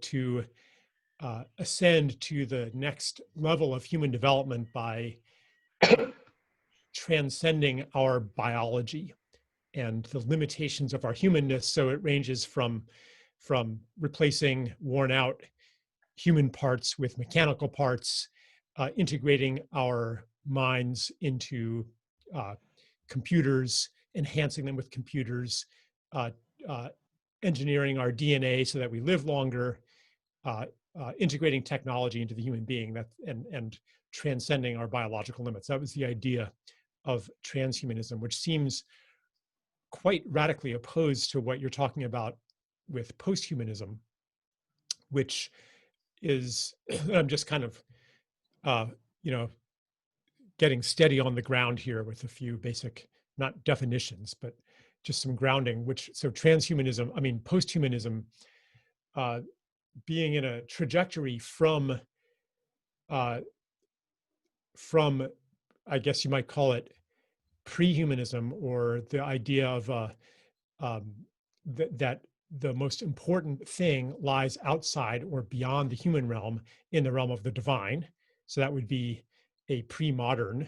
to ascend to the next level of human development by transcending our biology and the limitations of our humanness. So it ranges from replacing worn out human parts with mechanical parts, integrating our minds into computers, enhancing them with computers, uh, engineering our DNA so that we live longer, integrating technology into the human being, and transcending our biological limits. That was the idea of transhumanism, which seems quite radically opposed to what you're talking about with posthumanism, which is, I'm just kind of, getting steady on the ground here with a few basic, not definitions, but just some grounding, so posthumanism, being in a trajectory from, I guess you might call it prehumanism, or the idea of that the most important thing lies outside or beyond the human realm, in the realm of the divine. So that would be a pre-modern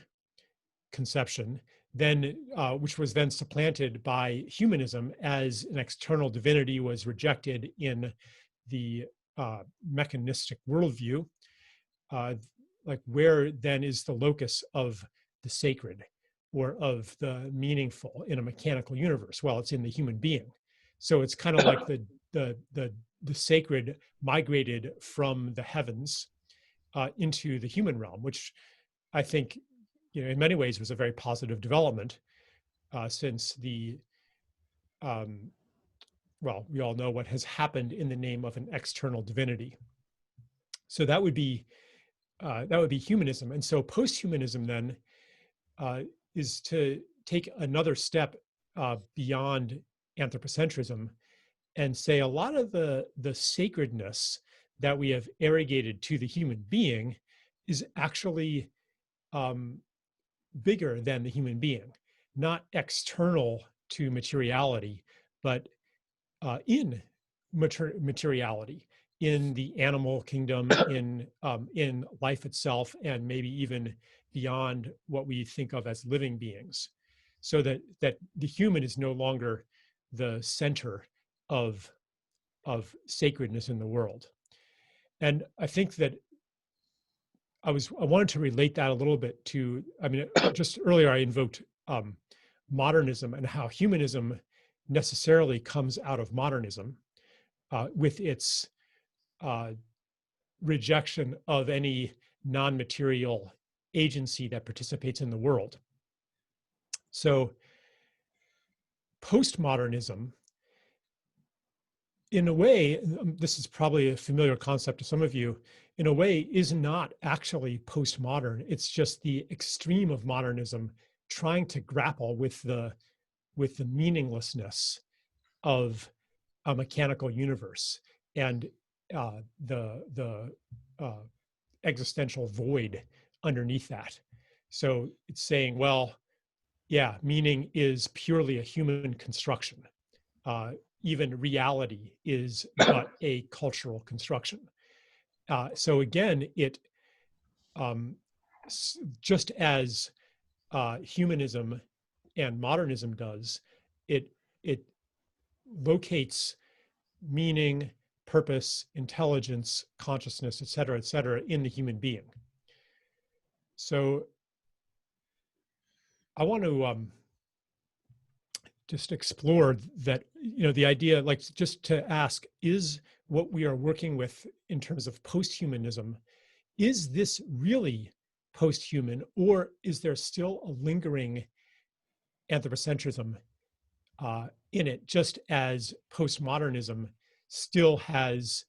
conception, then which was then supplanted by humanism as an external divinity was rejected in the mechanistic worldview. Like, where then is the locus of the sacred or of the meaningful in a mechanical universe? Well, it's in the human being. So it's kind of like the sacred migrated from the heavens into the human realm, which I think, in many ways was a very positive development, since the, well, we all know what has happened in the name of an external divinity. So that would be humanism. And so posthumanism then is to take another step beyond anthropocentrism and say a lot of the sacredness that we have arrogated to the human being is actually bigger than the human being, not external to materiality, but in materiality, in the animal kingdom, in life itself, and maybe even beyond what we think of as living beings. So that the human is no longer the center of sacredness in the world. And I think that I wanted to relate that a little bit to, just earlier I invoked modernism and how humanism necessarily comes out of modernism, with its rejection of any non-material agency that participates in the world. So postmodernism, in a way, this is probably a familiar concept to some of you, in a way is not actually postmodern. It's just the extreme of modernism trying to grapple with the meaninglessness of a mechanical universe and the existential void underneath that. So it's saying, well, yeah, meaning is purely a human construction. Even reality is but a cultural construction. So again, it just as humanism and modernism does, it locates meaning, purpose, intelligence, consciousness, et cetera, in the human being. So I want to just explore that, the idea, like, just to ask, is what we are working with in terms of posthumanism, is this really posthuman, or is there still a lingering anthropocentrism in it, just as postmodernism still has,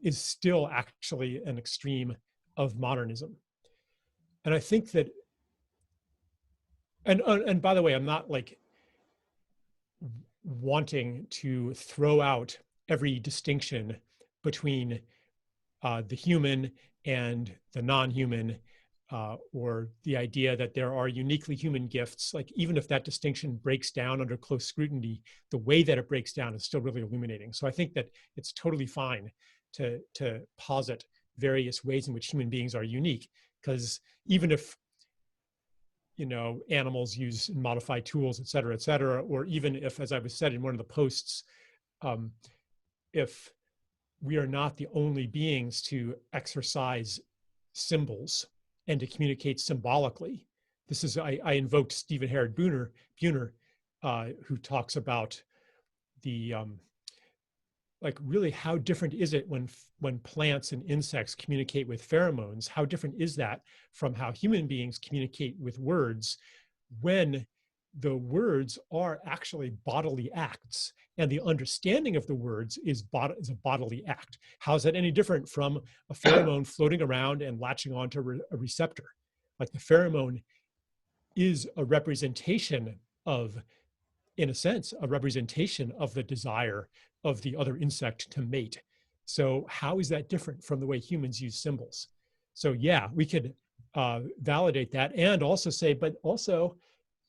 is still actually an extreme of modernism? And I think that, and by the way, I'm not like wanting to throw out every distinction between the human and the non-human, or the idea that there are uniquely human gifts, like even if that distinction breaks down under close scrutiny, the way that it breaks down is still really illuminating. So I think that it's totally fine to posit various ways in which human beings are unique, because even if animals use and modify tools, et cetera, or even if, as I was said in one of the posts, if we are not the only beings to exercise symbols and to communicate symbolically. This is, I invoked Stephen Herod Buhner, who talks about the, like really how different is it when plants and insects communicate with pheromones? How different is that from how human beings communicate with words, when the words are actually bodily acts and the understanding of the words is a bodily act? How is that any different from a pheromone floating around and latching onto a receptor? Like the pheromone is a representation of, in a sense, a representation of the desire of the other insect to mate. So how is that different from the way humans use symbols? So yeah, we could validate that and also say, but also,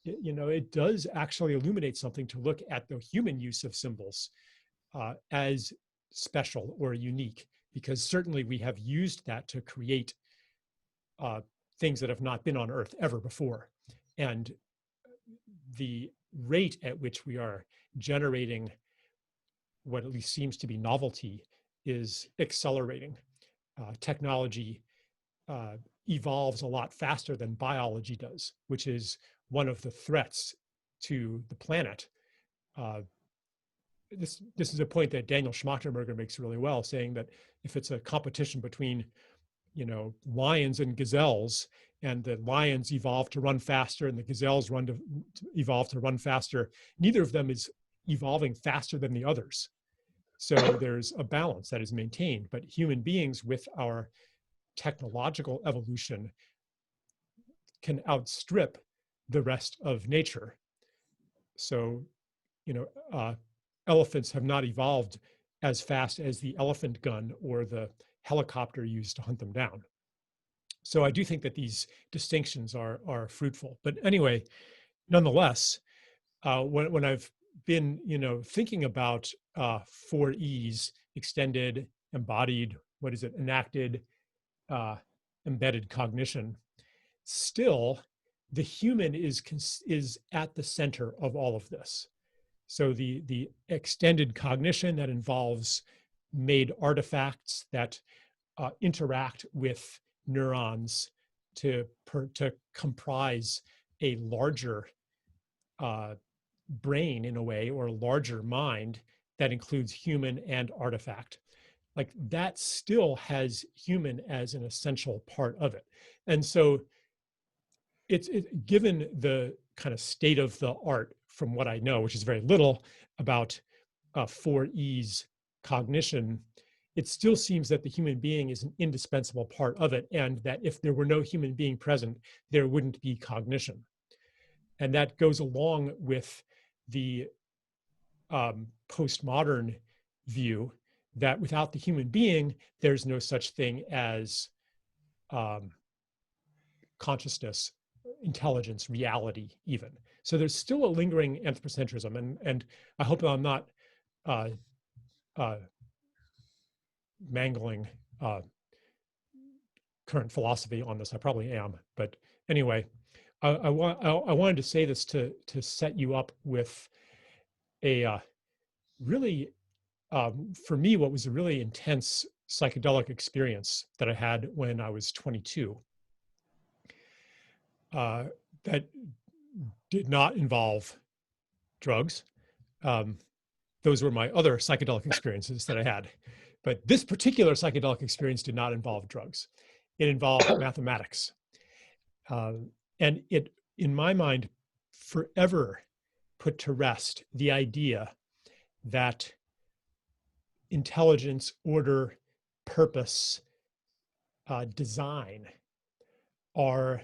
it does actually illuminate something to look at the human use of symbols as special or unique, because certainly we have used that to create things that have not been on Earth ever before. And the rate at which we are generating what at least seems to be novelty is accelerating. Technology evolves a lot faster than biology does, which is one of the threats to the planet. This is a point that Daniel Schmachtenberger makes really well, saying that if it's a competition between lions and gazelles, and the lions evolve to run faster and the gazelles evolve to run faster, neither of them is evolving faster than the others. So there's a balance that is maintained. But human beings, with our technological evolution, can outstrip the rest of nature. So, elephants have not evolved as fast as the elephant gun or the helicopter used to hunt them down. So I do think that these distinctions are fruitful. But anyway, nonetheless, when I've been thinking about 4E's, extended, embodied, enacted, embedded cognition, still the human is at the center of all of this. So the extended cognition that involves made artifacts that interact with neurons to comprise a larger brain, in a way, or a larger mind that includes human and artifact. Like that still has human as an essential part of it. And so it's given the kind of state of the art, from what I know, which is very little, about 4E's cognition, it still seems that the human being is an indispensable part of it, and that if there were no human being present, there wouldn't be cognition. And that goes along with the postmodern view that without the human being, there's no such thing as consciousness, intelligence, reality, even. So there's still a lingering anthropocentrism, and I hope I'm not mangling current philosophy on this. I probably am, but anyway, I wanted to say this to set you up with a really, for me, what was a really intense psychedelic experience that I had when I was 22. That did not involve drugs. Those were my other psychedelic experiences that I had. But this particular psychedelic experience did not involve drugs. It involved mathematics. And it, in my mind, forever put to rest the idea that intelligence, order, purpose, design are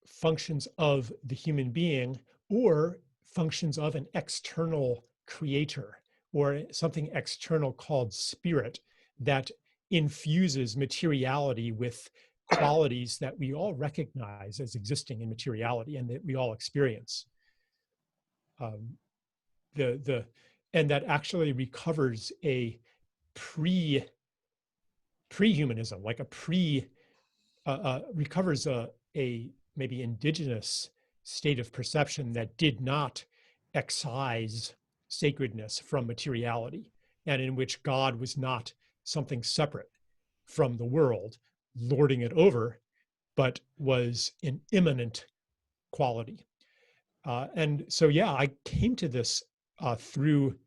functions of the human being, or functions of an external creator, or something external called spirit, that infuses materiality with qualities that we all recognize as existing in materiality and that we all experience. And that actually recovers a pre-humanism, like recovers a maybe indigenous state of perception that did not excise sacredness from materiality, and in which God was not something separate from the world, lording it over, but was an immanent quality. And so, yeah, I came to this through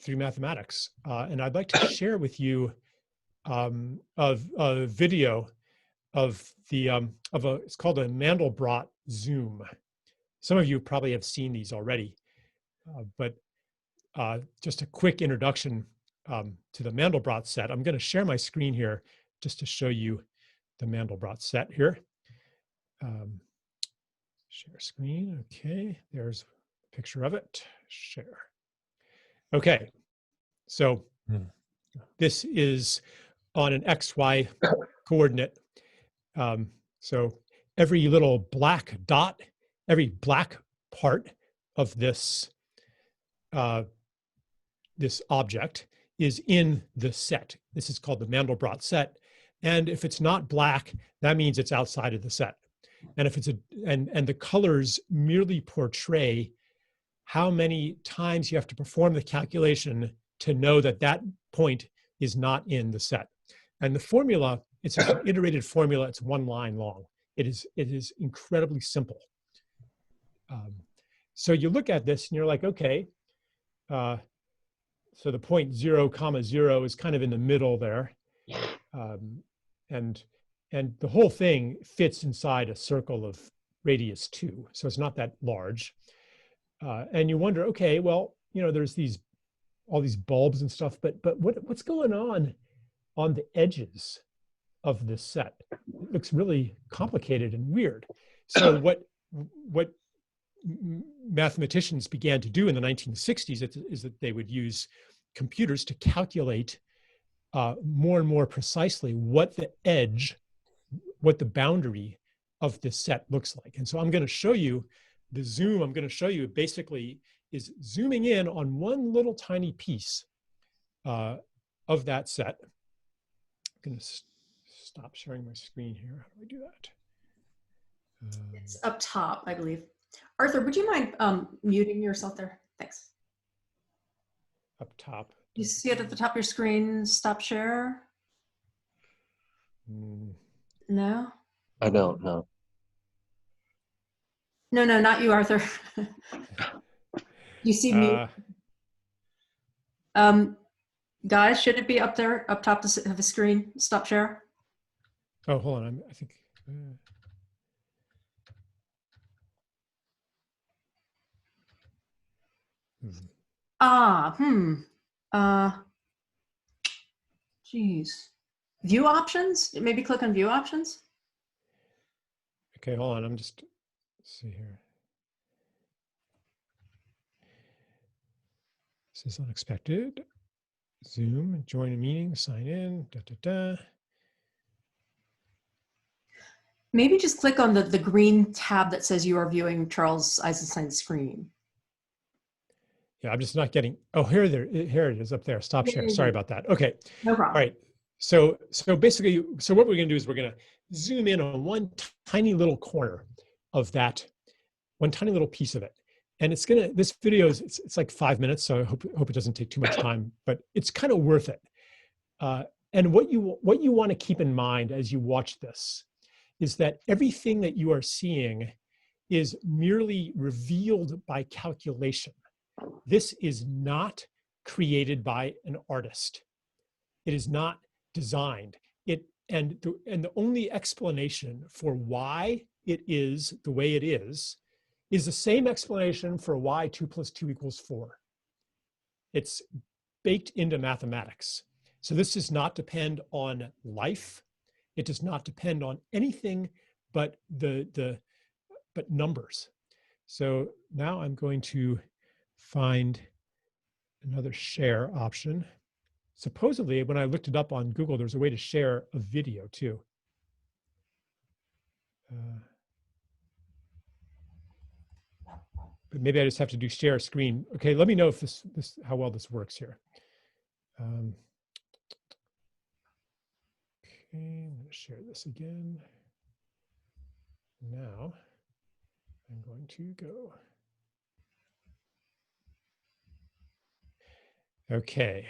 mathematics, and I'd like to share with you a video of it's called a Mandelbrot zoom. Some of you probably have seen these already, but just a quick introduction to the Mandelbrot set. I'm going to share my screen here just to show you the Mandelbrot set here. Share screen. Okay, there's a picture of it. Share. Okay, so this is on an XY coordinate. So every little black dot, every black part of this this object is in the set. This is called the Mandelbrot set. And if it's not black, that means it's outside of the set. And if it's and the colors merely portray how many times you have to perform the calculation to know that that point is not in the set. And the formula, it's just an iterated formula. It's one line long. It is incredibly simple. So you look at this and you're like, okay, so the point 0, 0 is kind of in the middle there. And the whole thing fits inside a circle of radius 2. So it's not that large. And you wonder, okay, well, you know, there's all these bulbs and stuff, but what's going on the edges of this set? It looks really complicated and weird. So what mathematicians began to do in the 1960s is that they would use computers to calculate more and more precisely what the boundary of this set looks like. And so I'm going to show you the zoom. I'm going to show you basically is zooming in on one little tiny piece of that set. I'm going to stop sharing my screen here. How do I do that? It's up top, I believe. Arthur, would you mind muting yourself there? Thanks. Up top. You see it at the top of your screen, stop share? No? I don't know. No, not you, Arthur. You see me? Guys, should it be up there, up top of the screen? Stop share? Oh, hold on. I think. Geez. View options? Maybe click on view options? Okay, hold on. I'm just, let's see here. This is unexpected. Zoom, join a meeting, sign in, Maybe just click on the green tab that says you are viewing Charles Eisenstein's screen. Yeah, I'm just not getting, oh, here it is up there. Stop share. Sorry about that. Okay. No problem. All right. So basically, so what we're going to do is we're going to zoom in on one tiny little corner of that, one tiny little piece of it. And it's going to, this video is, it's like 5 minutes, so I hope it doesn't take too much time, but it's kind of worth it. And what you want to keep in mind as you watch this is that everything that you are seeing is merely revealed by calculation. This is not created by an artist. It is not designed. And the only explanation for why it is the way it is the same explanation for why 2 + 2 = 4. It's baked into mathematics. So this does not depend on life. It does not depend on anything but but numbers. So now I'm going to find another share option. Supposedly, when I looked it up on Google, there's a way to share a video too. But maybe I just have to do share screen. Okay, let me know if this how well this works here. Okay, I'm going to share this again. Now I'm going to go. Okay.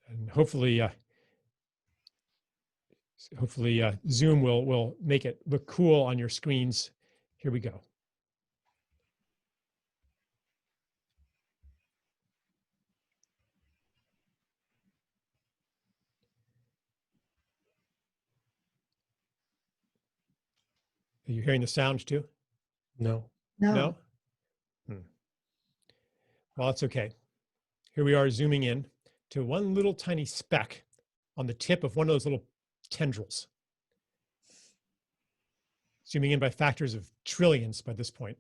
And hopefully, Zoom will make it look cool on your screens. Here we go. Are you hearing the sound too? No. No. No? Well, it's okay. Here we are zooming in to one little tiny speck on the tip of one of those little tendrils. Zooming in by factors of trillions by this point.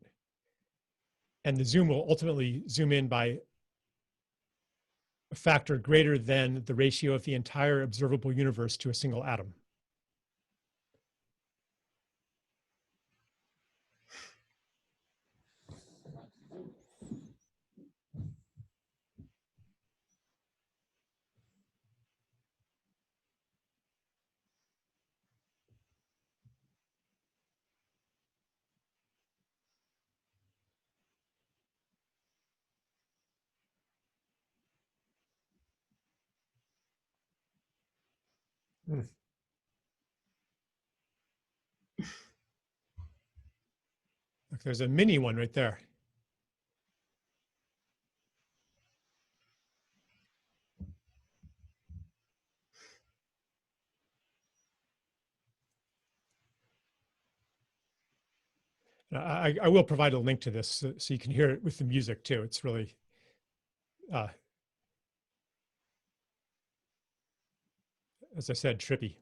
And the zoom will ultimately zoom in by a factor greater than the ratio of the entire observable universe to a single atom. Look, there's a mini one right there. I will provide a link to this so you can hear it with the music too. It's really, as I said, trippy.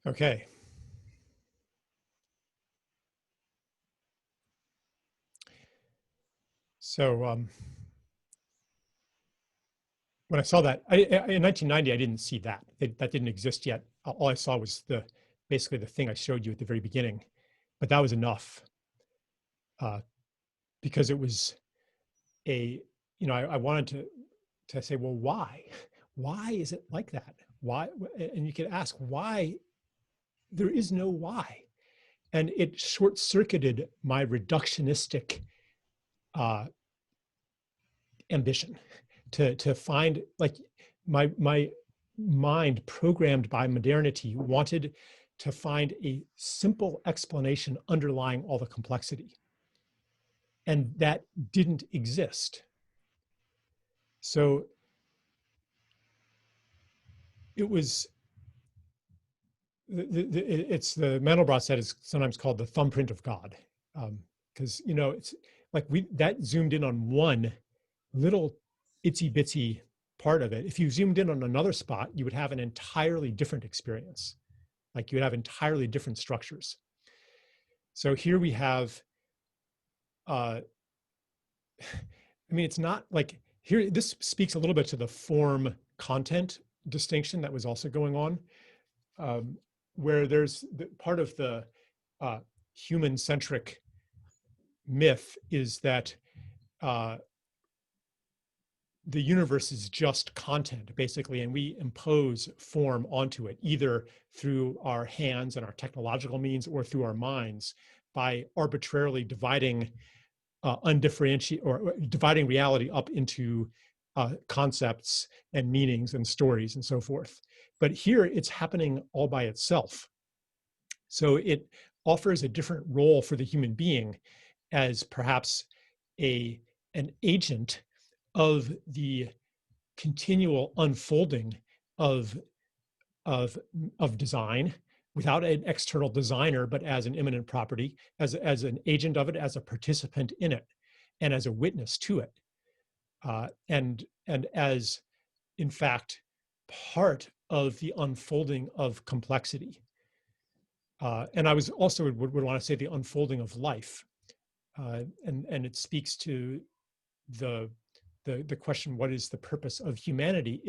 Okay. So when I saw that, in 1990, I didn't see that. That didn't exist yet. All I saw was basically the thing I showed you at the very beginning. But that was enough uh, because it was I wanted to say, well, why? Why is it like that? Why? And you could ask why. There is no why. And it short circuited my reductionistic uh, ambition to find, like, my mind programmed by modernity wanted to find a simple explanation underlying all the complexity, and that didn't exist. So it was it's the Mandelbrot said is sometimes called the thumbprint of God, because it's like we that zoomed in on one little itsy bitsy part of it. If you zoomed in on another spot, you would have an entirely different experience. Like, you would have entirely different structures. So here we have, I mean, it's not like here, this speaks a little bit to the form content distinction that was also going on, um, where there's part of the uh, human centric myth is that uh, the universe is just content, basically, and we impose form onto it, either through our hands and our technological means or through our minds, by arbitrarily dividing undifferentiated, or dividing reality up into concepts and meanings and stories and so forth. But here it's happening all by itself. So it offers a different role for the human being as perhaps an agent of the continual unfolding of of of design, without an external designer, but as an immanent property, as an agent of it, as a participant in it, and as a witness to it, and as, in fact, part of the unfolding of complexity. And I was also would want to say the unfolding of life, and it speaks to the the question, what is the purpose of humanity?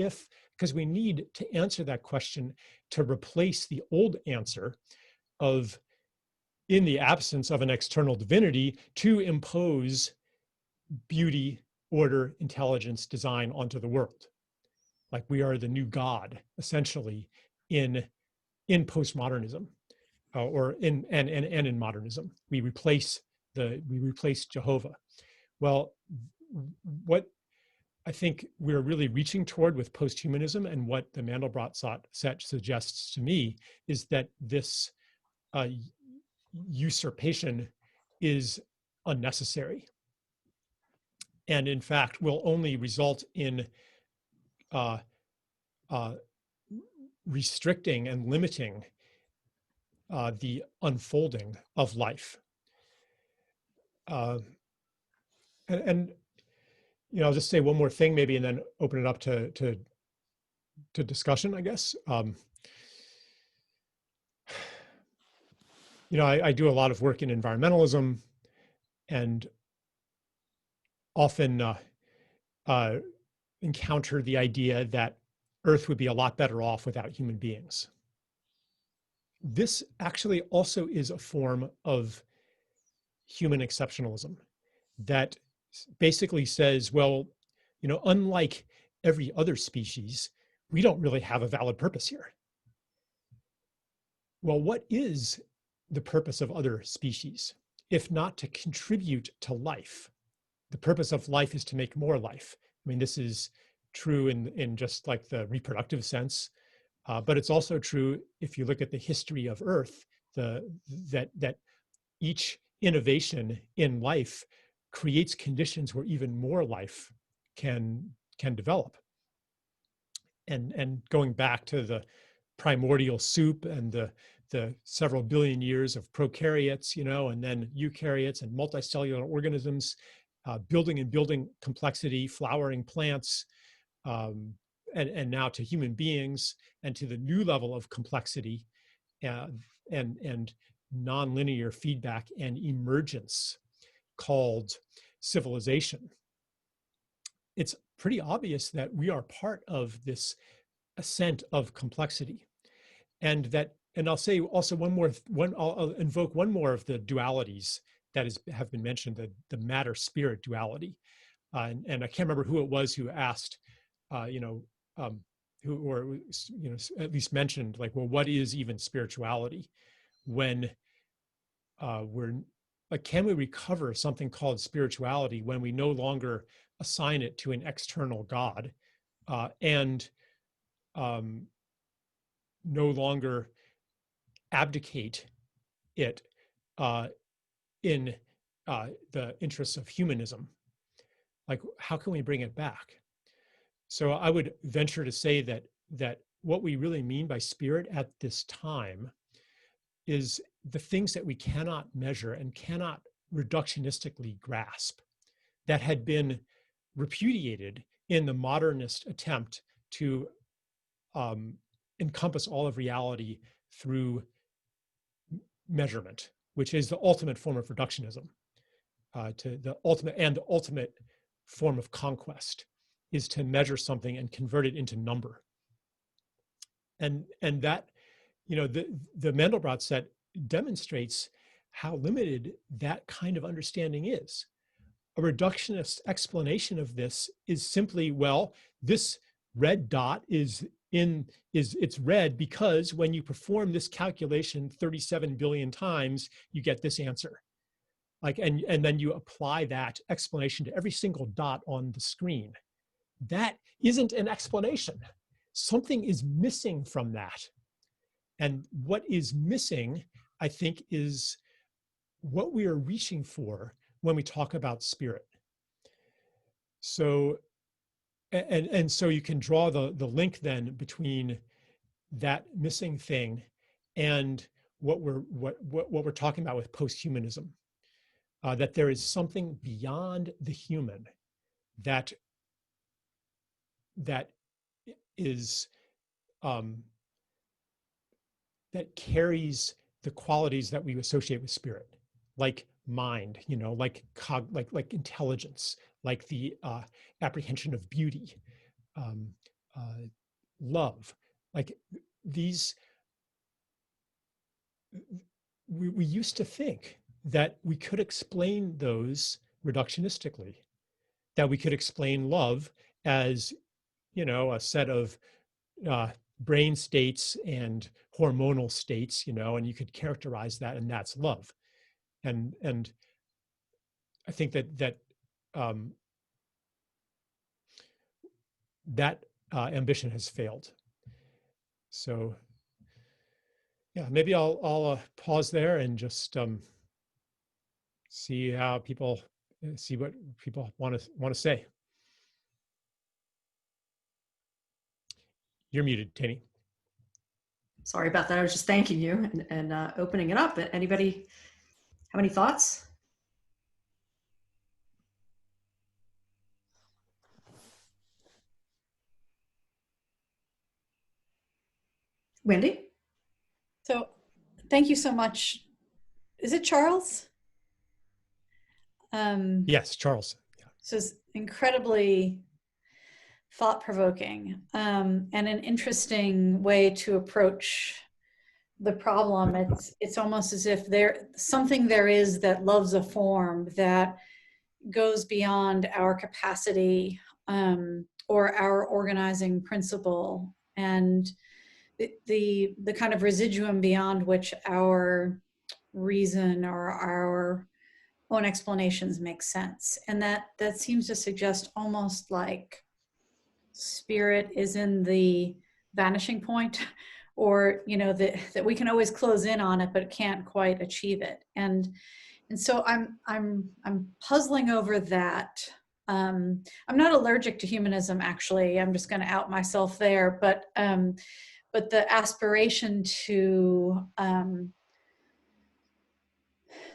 Because we need to answer that question to replace the old answer of, in the absence of an external divinity, to impose beauty, order, intelligence, design onto the world. Like, we are the new God, essentially, in postmodernism, or and in modernism. We replace Jehovah. Well, what I think we're really reaching toward with posthumanism, and what the Mandelbrot set suggests to me, is that this uh, usurpation is unnecessary, and in fact will only result in uh, uh, restricting and limiting the unfolding of life. Uh, and I'll just say one more thing, maybe, and then open it up to discussion, I guess. I do a lot of work in environmentalism, and often encounter the idea that Earth would be a lot better off without human beings. This actually also is a form of human exceptionalism that basically says, well, unlike every other species, we don't really have a valid purpose here. Well, what is the purpose of other species, if not to contribute to life? The purpose of life is to make more life. I mean, this is true in just like the reproductive sense, but it's also true if you look at the history of Earth, that each innovation in life creates conditions where even more life can develop. And going back to the primordial soup and the several billion years of prokaryotes, and then eukaryotes and multicellular organisms, building and building complexity, flowering plants, and now to human beings, and to the new level of complexity uh, and nonlinear feedback and emergence called civilization, it's pretty obvious that we are part of this ascent of complexity. And I'll say also I'll invoke one more of the dualities that have been mentioned, the matter spirit duality. And I can't remember who it was who asked, you know, who, or, you know, at least mentioned, like, well, what is even spirituality? When we're like, can we recover something called spirituality when we no longer assign it to an external God, and um, no longer abdicate it in the interests of humanism? Like, how can we bring it back? So I would venture to say that what we really mean by spirit at this time is the things that we cannot measure and cannot reductionistically grasp, that had been repudiated in the modernist attempt to encompass all of reality through measurement, which is the ultimate form of reductionism. To the ultimate form of conquest is to measure something and convert it into number. And that, you know, the Mandelbrot set demonstrates how limited that kind of understanding is. A reductionist explanation of this is simply, well, this red dot it's red because when you perform this calculation 37 billion times, you get this answer. Like, and then you apply that explanation to every single dot on the screen. That isn't an explanation. Something is missing from that. And what is missing, I think, is what we are reaching for when we talk about spirit. So, and so you can draw the link then between that missing thing and what we're talking about with posthumanism. That there is something beyond the human that is that carries the qualities that we associate with spirit, like mind, you know, like intelligence, like the apprehension of beauty, love, like these. We used to think that we could explain those reductionistically, that we could explain love as, you know, a set of brain states and hormonal states, you know, and you could characterize that, and that's love. And I think that ambition has failed. So yeah, maybe I'll pause there and just see how people see what people want to say. You're muted, Tani. Sorry about that. I was just thanking you and opening it up. Anybody have any thoughts? Wendy? So thank you so much. Is it Charles? Yes, Charles. Yeah. So it's incredibly thought-provoking and an interesting way to approach the problem. It's almost as if there is that loves a form that goes beyond our capacity or our organizing principle, and the kind of residuum beyond which our reason or our own explanations make sense. And that seems to suggest almost like spirit is in the vanishing point, or, you know, that we can always close in on it, but can't quite achieve it. And so I'm puzzling over that. I'm not allergic to humanism, actually. I'm just going to out myself there. But the aspiration to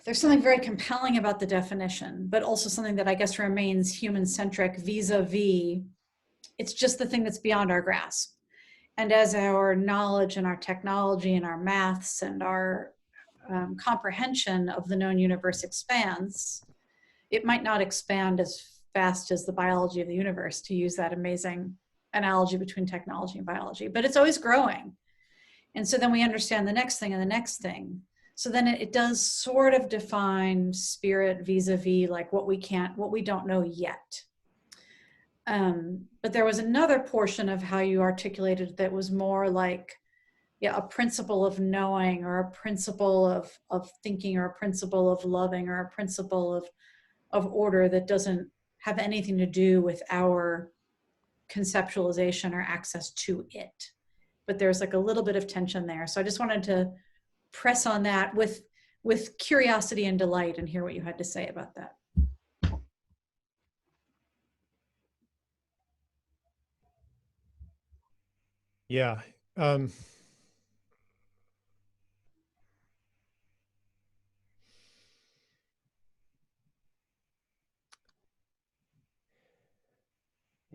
there's something very compelling about the definition, but also something that I guess remains human-centric vis-a-vis. It's just the thing that's beyond our grasp. And as our knowledge and our technology and our maths and our comprehension of the known universe expands, it might not expand as fast as the biology of the universe, to use that amazing analogy between technology and biology, but it's always growing. And so then we understand the next thing and the next thing. So then it does sort of define spirit vis-a-vis like what we don't know yet. But there was another portion of how you articulated that was more like, yeah, a principle of knowing, or a principle of thinking, or a principle of loving, or a principle of order that doesn't have anything to do with our conceptualization or access to it. But there's like a little bit of tension there. So I just wanted to press on that with curiosity and delight and hear what you had to say about that. Yeah.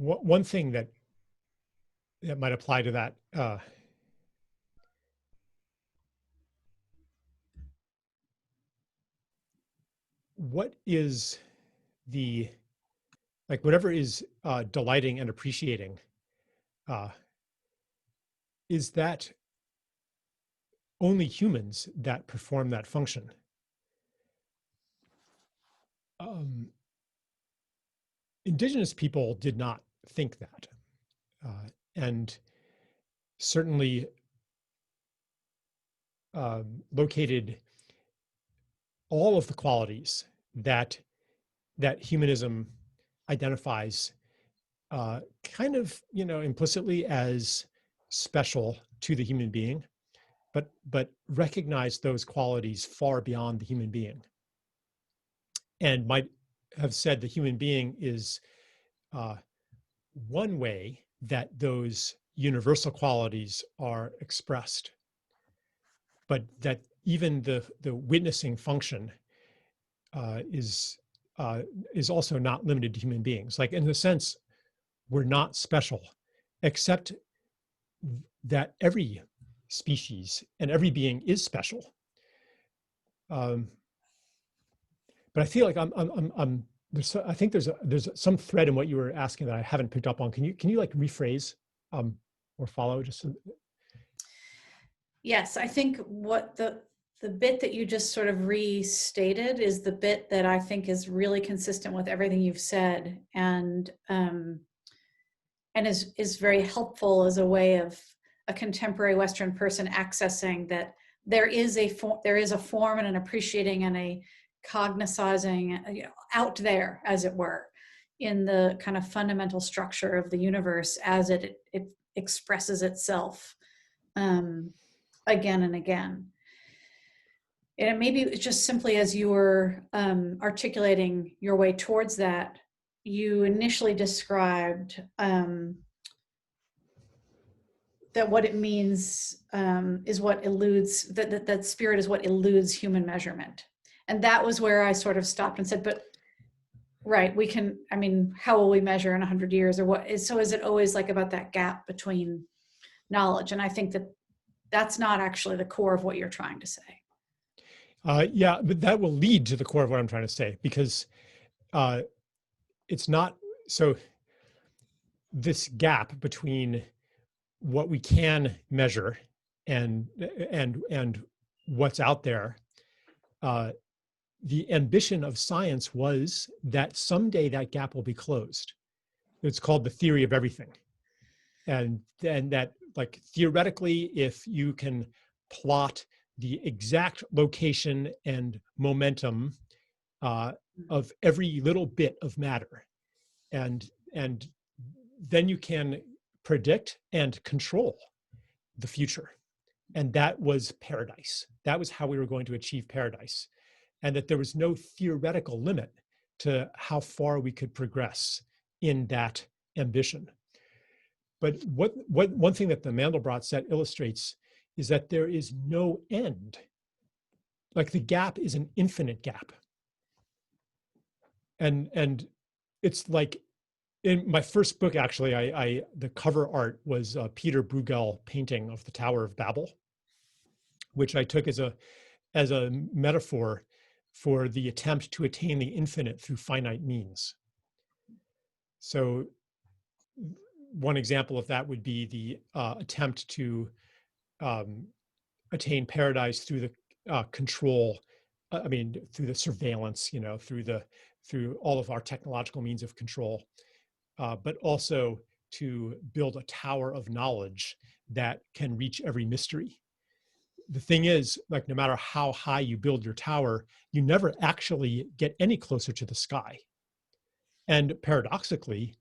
One thing that might apply to that, what is the, like, whatever is delighting and appreciating, is that only humans that perform that function? Indigenous people did not think that. And certainly located all of the qualities that humanism identifies kind of, implicitly as special to the human being, but recognize those qualities far beyond the human being, and might have said the human being is one way that those universal qualities are expressed, but that even the witnessing function is also not limited to human beings. Like, in a sense, we're not special, except that every species and every being is special. But I feel like I think there's some thread in what you were asking that I haven't picked up on. Can you like rephrase or follow just? Yes, I think what the bit that you just sort of restated is the bit that I think is really consistent with everything you've said, and is very helpful as a way of a contemporary Western person accessing that there is a form and an appreciating and a cognizing, out there, as it were, in the kind of fundamental structure of the universe as it expresses itself again and again. And maybe just simply as you were articulating your way towards that, you initially described that what it means is what eludes, that spirit is what eludes human measurement. And that was where I sort of stopped and said, but right, we can, I mean, how will we measure in 100 years, or what is, so is it always like about that gap between knowledge? And I think that that's not actually the core of what you're trying to say. Yeah, but that will lead to the core of what I'm trying to say, because it's not, so this gap between what we can measure and what's out there, the ambition of science was that someday that gap will be closed. It's called the theory of everything. And that, like, theoretically, if you can plot the exact location and momentum of every little bit of matter, and then you can predict and control the future. And that was paradise. That was how we were going to achieve paradise. And that there was no theoretical limit to how far we could progress in that ambition. But what one thing that the Mandelbrot set illustrates is that there is no end. Like, the gap is an infinite gap. And it's like, in my first book, actually, the cover art was a Peter Bruegel painting of the Tower of Babel, which I took as a metaphor for the attempt to attain the infinite through finite means. So one example of that would be the attempt to attain paradise through the control, through the surveillance, through all of our technological means of control, but also to build a tower of knowledge that can reach every mystery. The thing is, like, no matter how high you build your tower, you never actually get any closer to the sky. And paradoxically,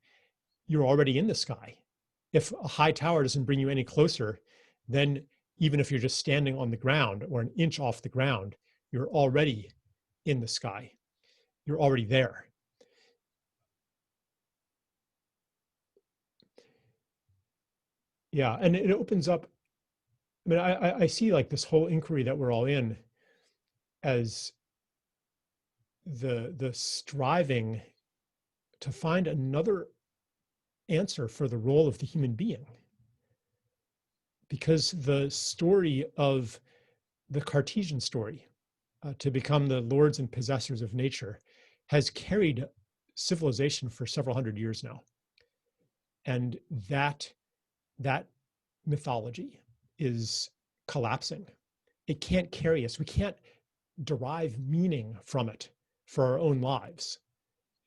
you're already in the sky. If a high tower doesn't bring you any closer, then even if you're just standing on the ground or an inch off the ground, you're already in the sky. You're already there. Yeah, and it opens up. I mean, I see like this whole inquiry that we're all in as the striving to find another answer for the role of the human being. Because the story of the Cartesian story, to become the lords and possessors of nature, has carried civilization for several hundred years now. And that mythology is collapsing. It can't carry us. We can't derive meaning from it for our own lives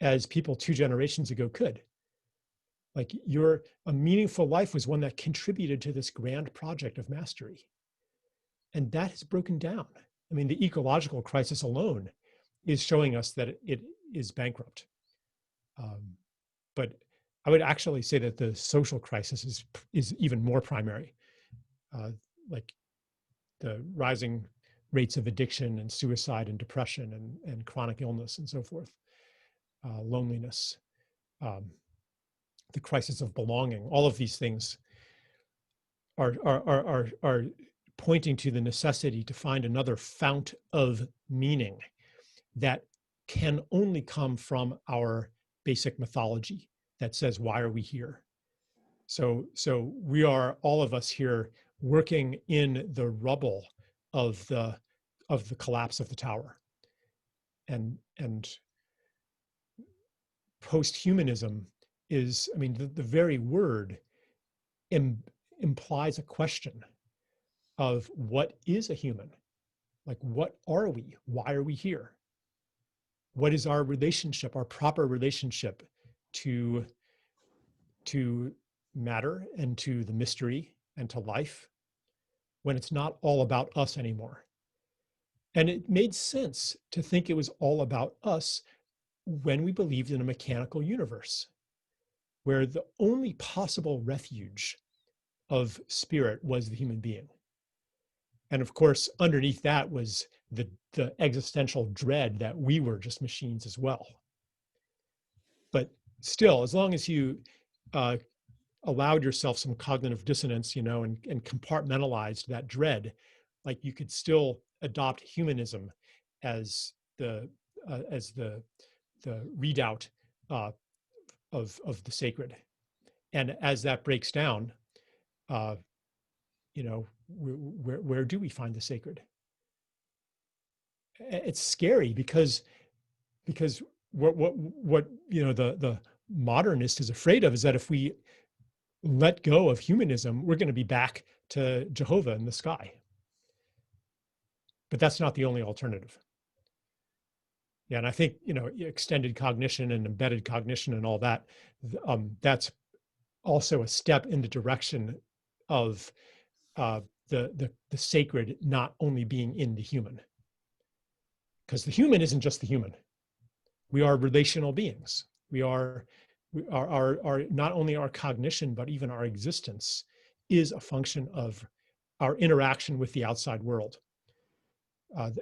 as people 2 generations ago could. Like, a meaningful life was one that contributed to this grand project of mastery. And that has broken down. I mean, the ecological crisis alone is showing us that it is bankrupt. But I would actually say that the social crisis is even more primary. Like the rising rates of addiction and suicide and depression and chronic illness and so forth, loneliness, the crisis of belonging. All of these things are pointing to the necessity to find another fount of meaning that can only come from our basic mythology that says, why are we here? So we are, all of us here, working in the rubble of the collapse of the tower. And post-humanism is, I mean, the very word implies a question of what is a human? Like, what are we? Why are we here? What is our relationship, our proper relationship to matter and to the mystery and to life, when it's not all about us anymore? And it made sense to think it was all about us when we believed in a mechanical universe, where the only possible refuge of spirit was the human being. And of course, underneath that was the existential dread that we were just machines as well. But still, as long as you allowed yourself some cognitive dissonance, and compartmentalized that dread, like, you could still adopt humanism as the redoubt of the sacred. And as that breaks down, where do we find the sacred? It's scary because what the modernist is afraid of is that if we let go of humanism, we're going to be back to Jehovah in the sky. But that's not the only alternative. Yeah, and I think extended cognition and embedded cognition and all that, that's also a step in the direction of the sacred not only being in the human, because the human isn't just the human. We are relational beings. We are not only our cognition, but even our existence is a function of our interaction with the outside world,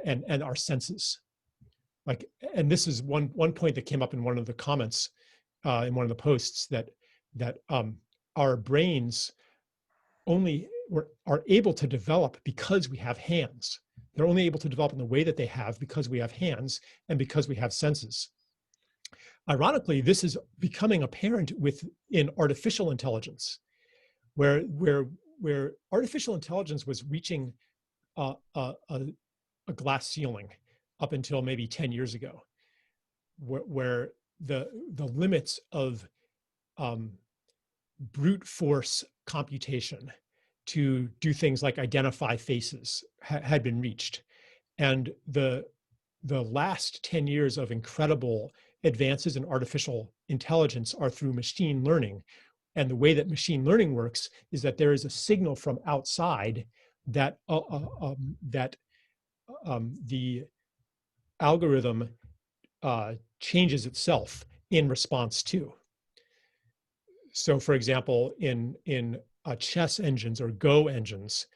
and our senses. Like, and this is one point that came up in one of the comments in one of the posts, that our brains only are able to develop because we have hands. They're only able to develop in the way that they have because we have hands and because we have senses. ironically, this is becoming apparent in artificial intelligence, where artificial intelligence was reaching a glass ceiling up until maybe 10 years ago, where the limits of brute force computation to do things like identify faces had been reached. And the last 10 years of incredible advances in artificial intelligence are through machine learning. And the way that machine learning works is that there is a signal from outside that the algorithm changes itself in response to. So, for example, in chess engines or Go engines,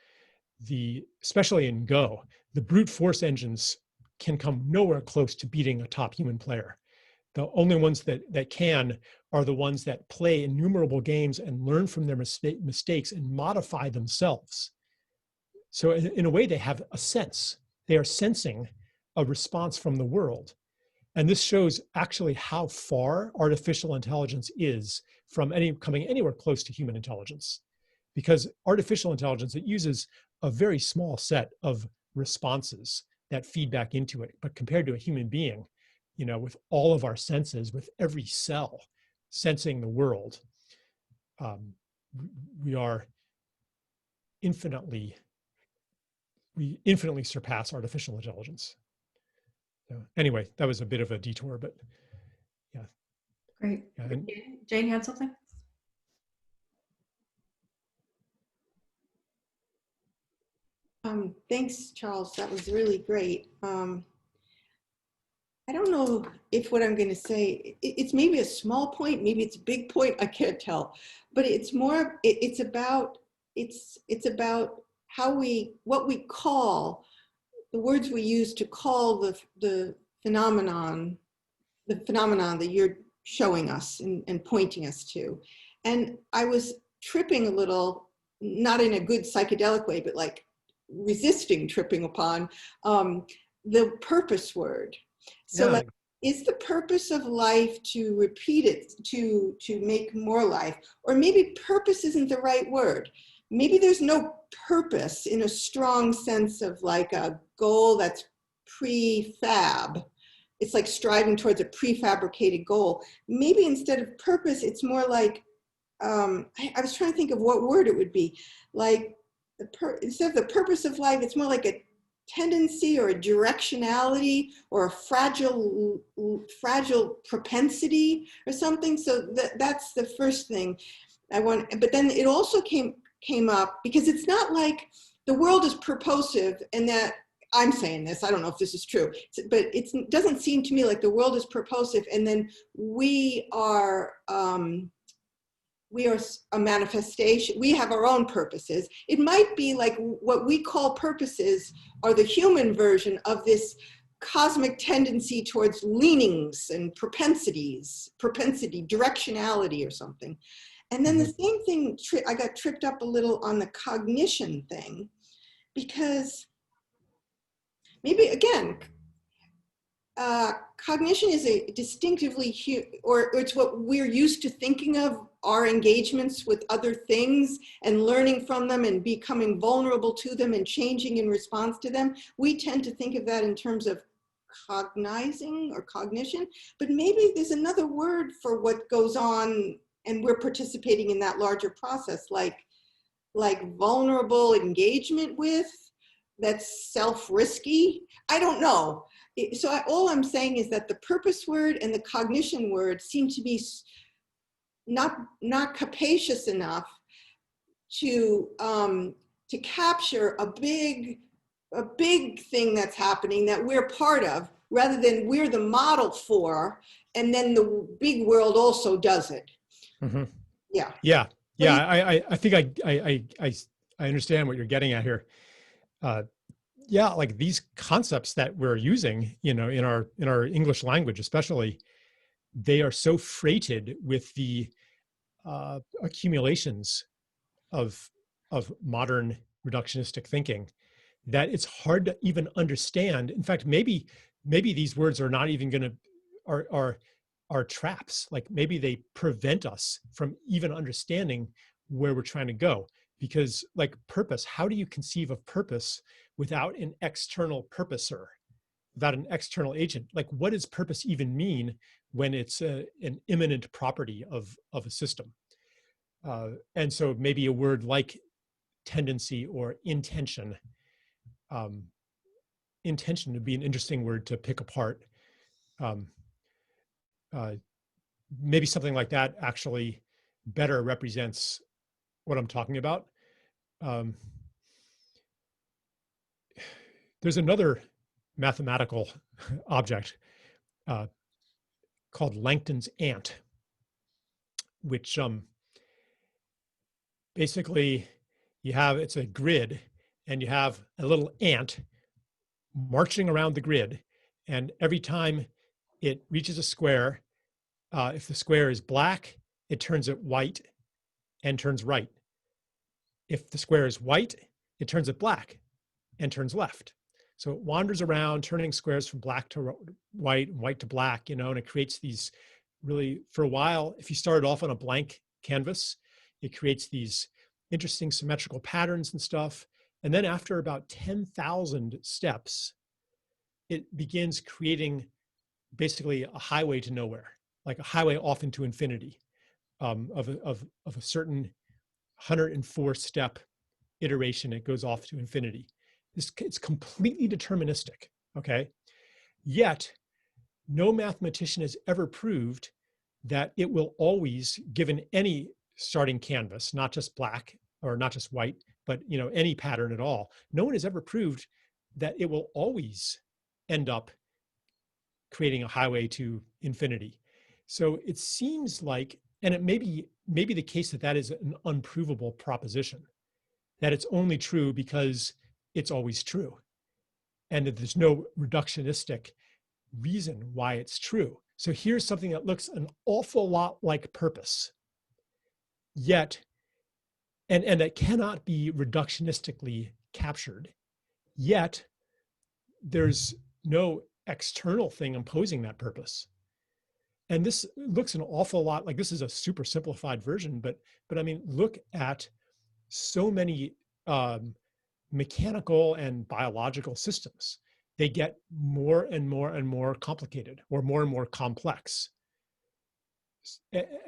especially in Go, the brute force engines can come nowhere close to beating a top human player. The only ones that can are the ones that play innumerable games and learn from their mistakes and modify themselves. So in a way, they have a sense. They are sensing a response from the world. And this shows actually how far artificial intelligence is from coming anywhere close to human intelligence. Because artificial intelligence, it uses a very small set of responses that feed back into it. But compared to a human being, with all of our senses, with every cell sensing the world, we infinitely surpass artificial intelligence. So anyway, that was a bit of a detour, but yeah. Great. Yeah, Jane, you had something? Thanks, Charles. That was really great. I don't know if what I'm going to say, it's maybe a small point, maybe it's a big point, I can't tell, but it's more, it's about what we call, the words we use to call the phenomenon that you're showing us and pointing us to. And I was tripping a little, not in a good psychedelic way, but like resisting tripping upon the purpose word. So yeah. like, is the purpose of life to repeat it, to make more life? Or maybe purpose isn't the right word. Maybe there's no purpose in a strong sense of like a goal that's prefab. It's like striving towards a prefabricated goal. Maybe instead of purpose, it's more like, I was trying to think of what word it would be. Like, instead of the purpose of life, it's more like a tendency or a directionality or a fragile propensity or something. So that's the first thing I want. But then it also came up because it's not like the world is purposive and that I'm saying this, I don't know if this is true, but it doesn't seem to me like the world is purposive and then we are a manifestation, we have our own purposes. It might be like what we call purposes are the human version of this cosmic tendency towards leanings and propensity, directionality or something. And then the same thing, I got tripped up a little on the cognition thing because maybe again, cognition is a distinctively, or it's what we're used to thinking of our engagements with other things and learning from them and becoming vulnerable to them and changing in response to them. We tend to think of that in terms of cognizing or cognition, but maybe there's another word for what goes on and we're participating in that larger process, like vulnerable engagement with, that's self-risky. I don't know. So all I'm saying is that the purpose word and the cognition word seem to be not capacious enough to capture a big thing that's happening that we're part of, rather than we're the model for, and then the big world also does it. Mm-hmm. Yeah. Yeah. Yeah. I think I understand what you're getting at here. Yeah, like these concepts that we're using, in our English language, especially, they are so freighted with the accumulations of modern reductionistic thinking that it's hard to even understand. In fact, maybe these words are not even going to are are traps. Like maybe they prevent us from even understanding where we're trying to go. Because like purpose, how do you conceive of purpose without an external purposer, without an external agent? Like what does purpose even mean when it's an immanent property of a system? And so maybe a word like tendency or intention, intention would be an interesting word to pick apart. Maybe something like that actually better represents what I'm talking about. There's another mathematical object called Langton's ant, which basically it's a grid, and you have a little ant marching around the grid, and every time it reaches a square, if the square is black, it turns it white and turns right. If the square is white, it turns it black and turns left. So it wanders around turning squares from black to white, white to black, and it creates these really, for a while, if you started off on a blank canvas, it creates these interesting symmetrical patterns and stuff. And then after about 10,000 steps, it begins creating basically a highway to nowhere, like a highway off into infinity of a certain 104 step iteration. It goes off to infinity. It's completely deterministic, okay? Yet, no mathematician has ever proved that it will always, given any starting canvas, not just black or not just white, but any pattern at all, no one has ever proved that it will always end up creating a highway to infinity. So it seems like, and it may be the case that is an unprovable proposition, that it's only true because it's always true, and that there's no reductionistic reason why it's true. So here's something that looks an awful lot like purpose, yet, and that cannot be reductionistically captured, yet there's no external thing imposing that purpose. And this looks an awful lot like, this is a super simplified version, but I mean, look at so many mechanical and biological systems. They get more and more and more complicated, or more and more complex.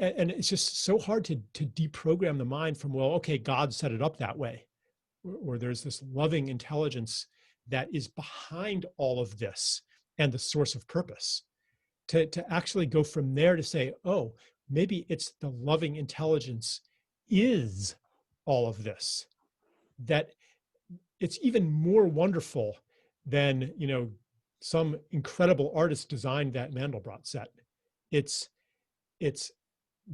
And it's just so hard to deprogram the mind from, well, okay, God set it up that way, or there's this loving intelligence that is behind all of this and the source of purpose. To actually go from there to say, oh, maybe it's the loving intelligence is all of this, that it's even more wonderful than some incredible artist designed that Mandelbrot set. It's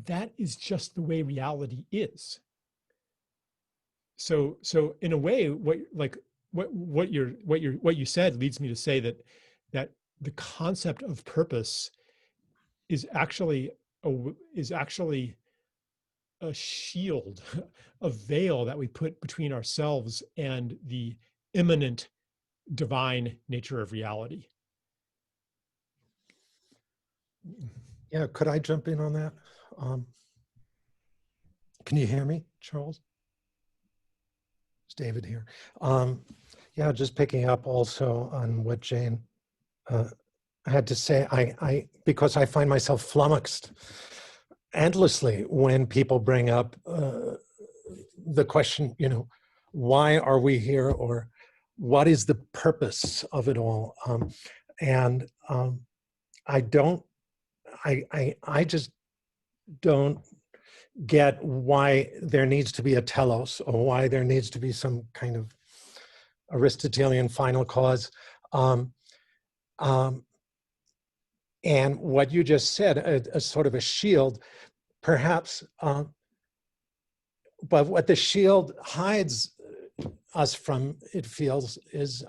that is just the way reality is. So in a way, what you said leads me to say that the concept of purpose is actually a shield, a veil that we put between ourselves and the immanent divine nature of reality. Yeah, could I jump in on that? Can you hear me, Charles? It's David here. Yeah, just picking up also on what Jane had to say, because I find myself flummoxed endlessly when people bring up the question, why are we here, or what is the purpose of it all? I just don't get why there needs to be a telos, or why there needs to be some kind of Aristotelian final cause. And what you just said, a sort of a shield, perhaps, but what the shield hides us from, it feels, is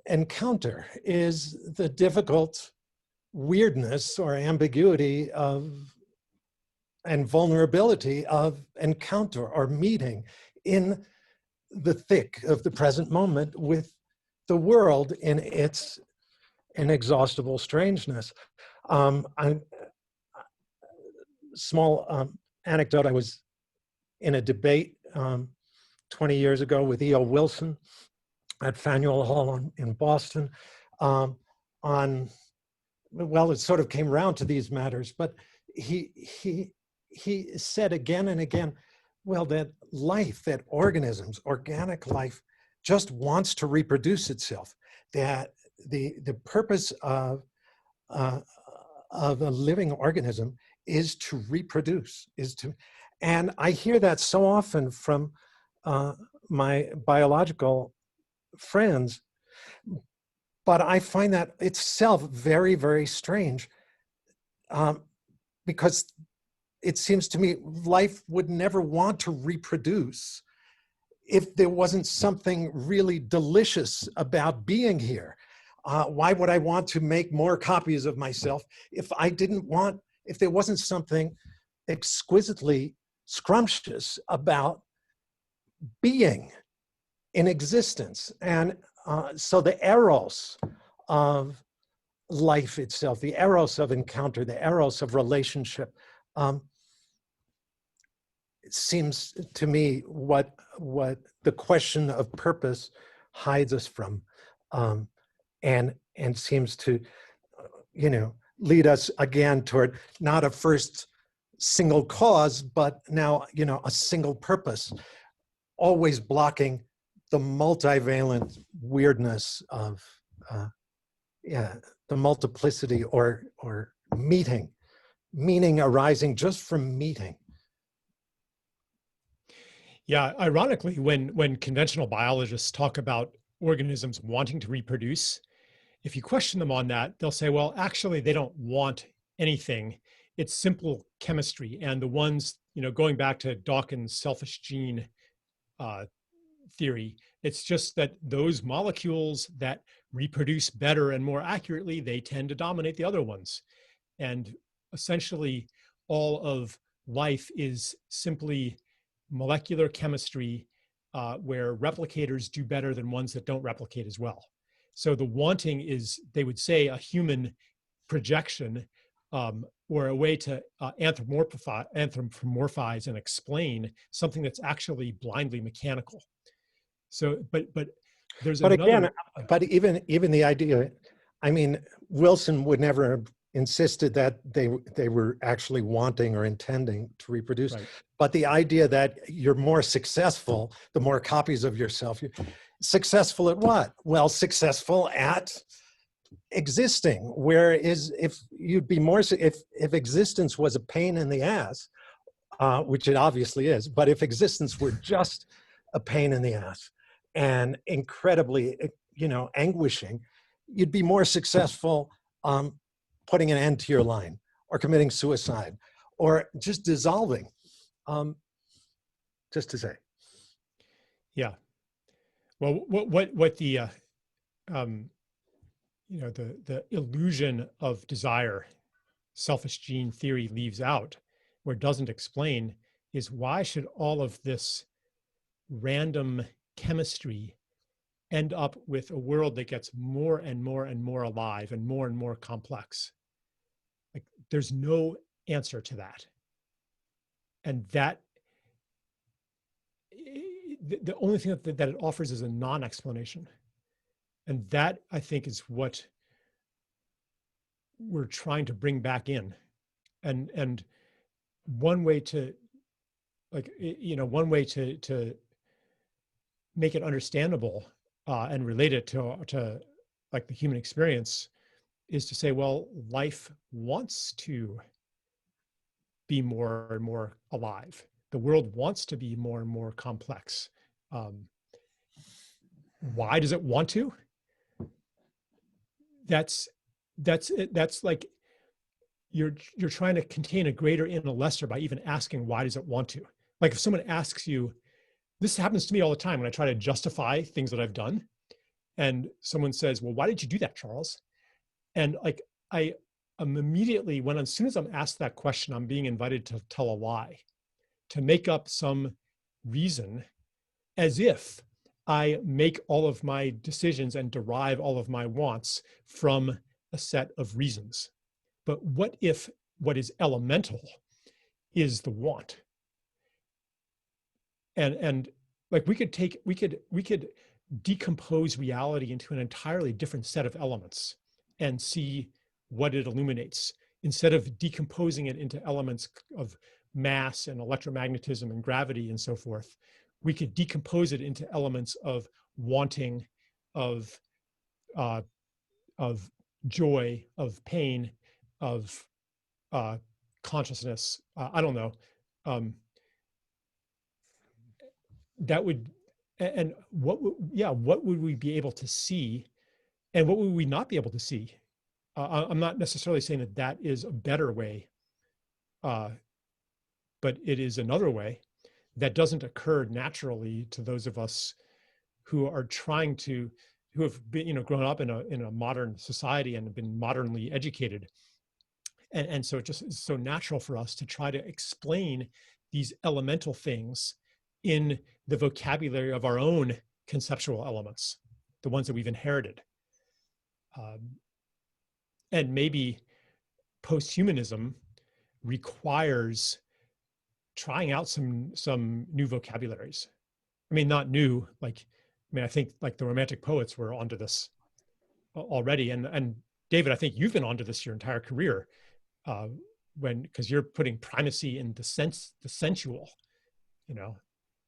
encounter, is the difficult weirdness or ambiguity and vulnerability of encounter or meeting in the thick of the present moment with the world in its inexhaustible strangeness. Small anecdote, I was in a debate 20 years ago with E.O. Wilson at Faneuil Hall in Boston on, well, it sort of came around to these matters, but he said again and again, well, that life, that organisms, organic life, just wants to reproduce itself. That the purpose of a living organism is to reproduce, and I hear that so often from my biological friends, but I find that itself very, very strange, because it seems to me life would never want to reproduce if there wasn't something really delicious about being here. Why would I want to make more copies of myself if there wasn't something exquisitely scrumptious about being in existence? And so the eros of life itself, the eros of encounter, the eros of relationship, it seems to me what the question of purpose hides us from, and seems to, lead us again toward not a first single cause, but now, a single purpose, always blocking the multivalent weirdness of, the multiplicity or meaning arising just from meeting. Yeah, ironically, when conventional biologists talk about organisms wanting to reproduce, if you question them on that, they'll say, well, actually, they don't want anything. It's simple chemistry. And the ones, going back to Dawkins' selfish gene theory, it's just that those molecules that reproduce better and more accurately, they tend to dominate the other ones. And essentially, all of life is simply molecular chemistry where replicators do better than ones that don't replicate as well. So the wanting is, they would say, a human projection or a way to anthropomorphize and explain something that's actually blindly mechanical. So, but there's again, but even the idea, I mean, Wilson would never have insisted that they were actually wanting or intending to reproduce. Right. But the idea that you're more successful, the more copies of yourself, successful at what? Well, successful at existing. Whereas if you'd be more, if existence was a pain in the ass, which it obviously is, but if existence were just a pain in the ass and incredibly, anguishing, you'd be more successful putting an end to your line, or committing suicide, or just dissolving, just to say. Yeah. Well, what the the illusion of desire, selfish gene theory leaves out, or doesn't explain, is why should all of this random chemistry end up with a world that gets more and more and more alive and more complex? Like, there's no answer to that. And that, the only thing that it offers is a non-explanation. And that, I think, is what we're trying to bring back in. And one way to, to make it understandable and relate it to like the human experience is to say, well, life wants to be more and more alive. The world wants to be more and more complex. Why does it want to? That's like you're trying to contain a greater in a lesser by even asking why does it want to. Like if someone asks you, this happens to me all the time when I try to justify things that I've done, and someone says, well, why did you do that, Charles? And like I'm immediately, as soon as I'm asked that question, I'm being invited to tell a lie, to make up some reason, as if I make all of my decisions and derive all of my wants from a set of reasons. But what if what is elemental is the want? And like we could decompose reality into an entirely different set of elements and see what it illuminates, instead of decomposing it into elements of mass and electromagnetism and gravity and so forth. We could decompose it into elements of wanting, of joy, of pain, of consciousness. I don't know. That would, and what would we be able to see, and what would we not be able to see? I'm not necessarily saying that that is a better way, but it is another way that doesn't occur naturally to those of us who are trying to, who have been, grown up in a modern society and have been modernly educated. And so it just is so natural for us to try to explain these elemental things in the vocabulary of our own conceptual elements, the ones that we've inherited. And maybe posthumanism requires trying out some new vocabularies. I mean, not new, I think like the Romantic poets were onto this already. And David, I think you've been onto this your entire career, because you're putting primacy in the sensual,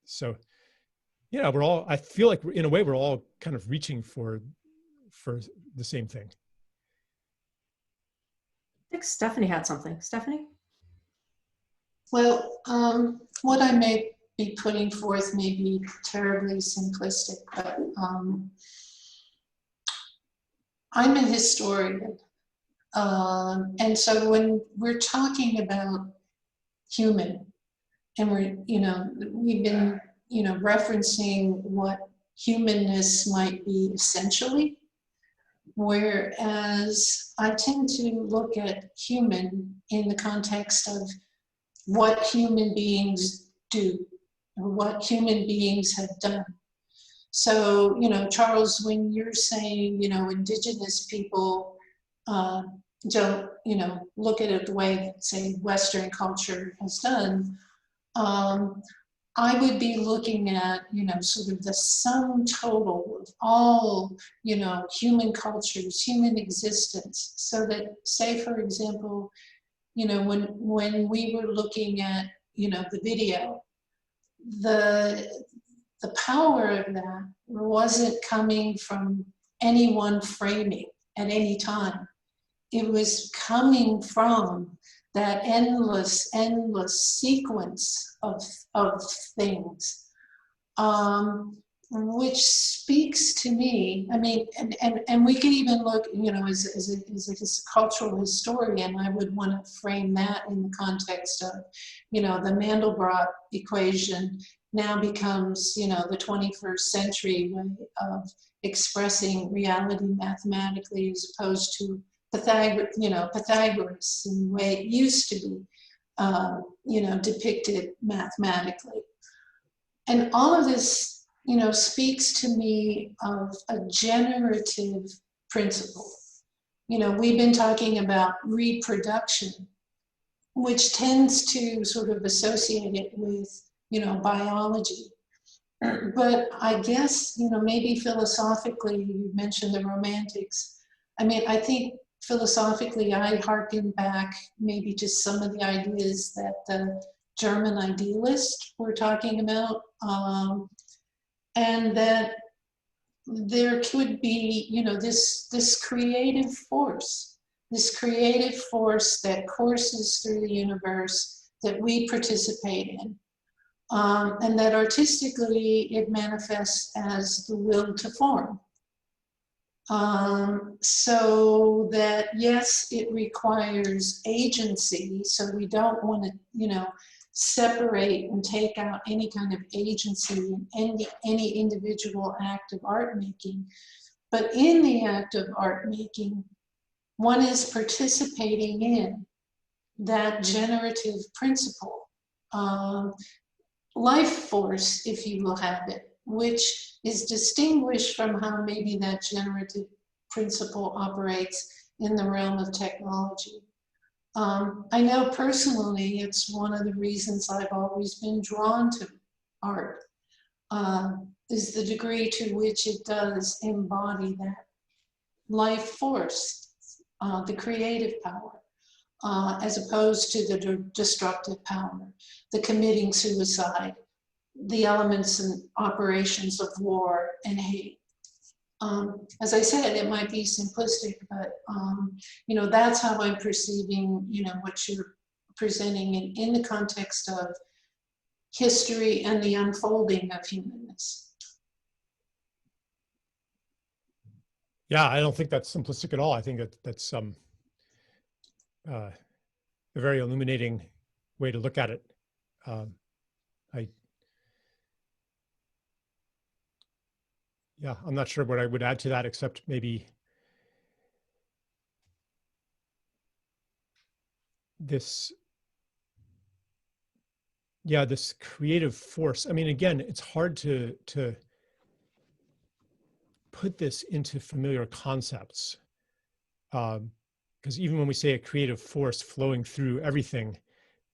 So, I feel like in a way we're all kind of reaching for the same thing. I think Stephanie had something. Stephanie? Well, what I may be putting forth may be terribly simplistic, but I'm a historian. And so when we're talking about human, and we've been, referencing what humanness might be essentially, whereas I tend to look at human in the context of what human beings do, or what human beings have done. So, Charles, when you're saying, indigenous people don't, look at it the way, say, Western culture has done, I would be looking at, sort of the sum total of all, human cultures, human existence. So that, say, for example, when we were looking at, the video, the power of that wasn't coming from any one framing at any time. It was coming from that endless sequence of things, which speaks to me. I mean, and we could even look, as a cultural historian, I would want to frame that in the context of, the Mandelbrot equation now becomes, the 21st century way of expressing reality mathematically, as opposed to Pythagoras in the way it used to be, depicted mathematically. And all of this, speaks to me of a generative principle. We've been talking about reproduction, which tends to sort of associate it with, biology. But I guess, maybe philosophically, you mentioned the Romantics. I mean, I think philosophically, I hearken back maybe to some of the ideas that the German idealists were talking about, and that there could be, this creative force that courses through the universe that we participate in, and that artistically it manifests as the will to form. So that, yes, it requires agency, so we don't want to, separate and take out any kind of agency in any individual act of art making. But in the act of art making, one is participating in that generative principle, life force, if you will have it, which is distinguished from how maybe that generative principle operates in the realm of technology. I know personally it's one of the reasons I've always been drawn to art, is the degree to which it does embody that life force, the creative power, as opposed to the destructive power, the committing suicide, the elements and operations of war and hate. As I said, it might be simplistic, but that's how I'm perceiving, what you're presenting in the context of history and the unfolding of humanness. Yeah, I don't think that's simplistic at all. I think that's a very illuminating way to look at it. I'm not sure what I would add to that, except maybe this creative force. I mean, again, it's hard to put this into familiar concepts, because even when we say a creative force flowing through everything,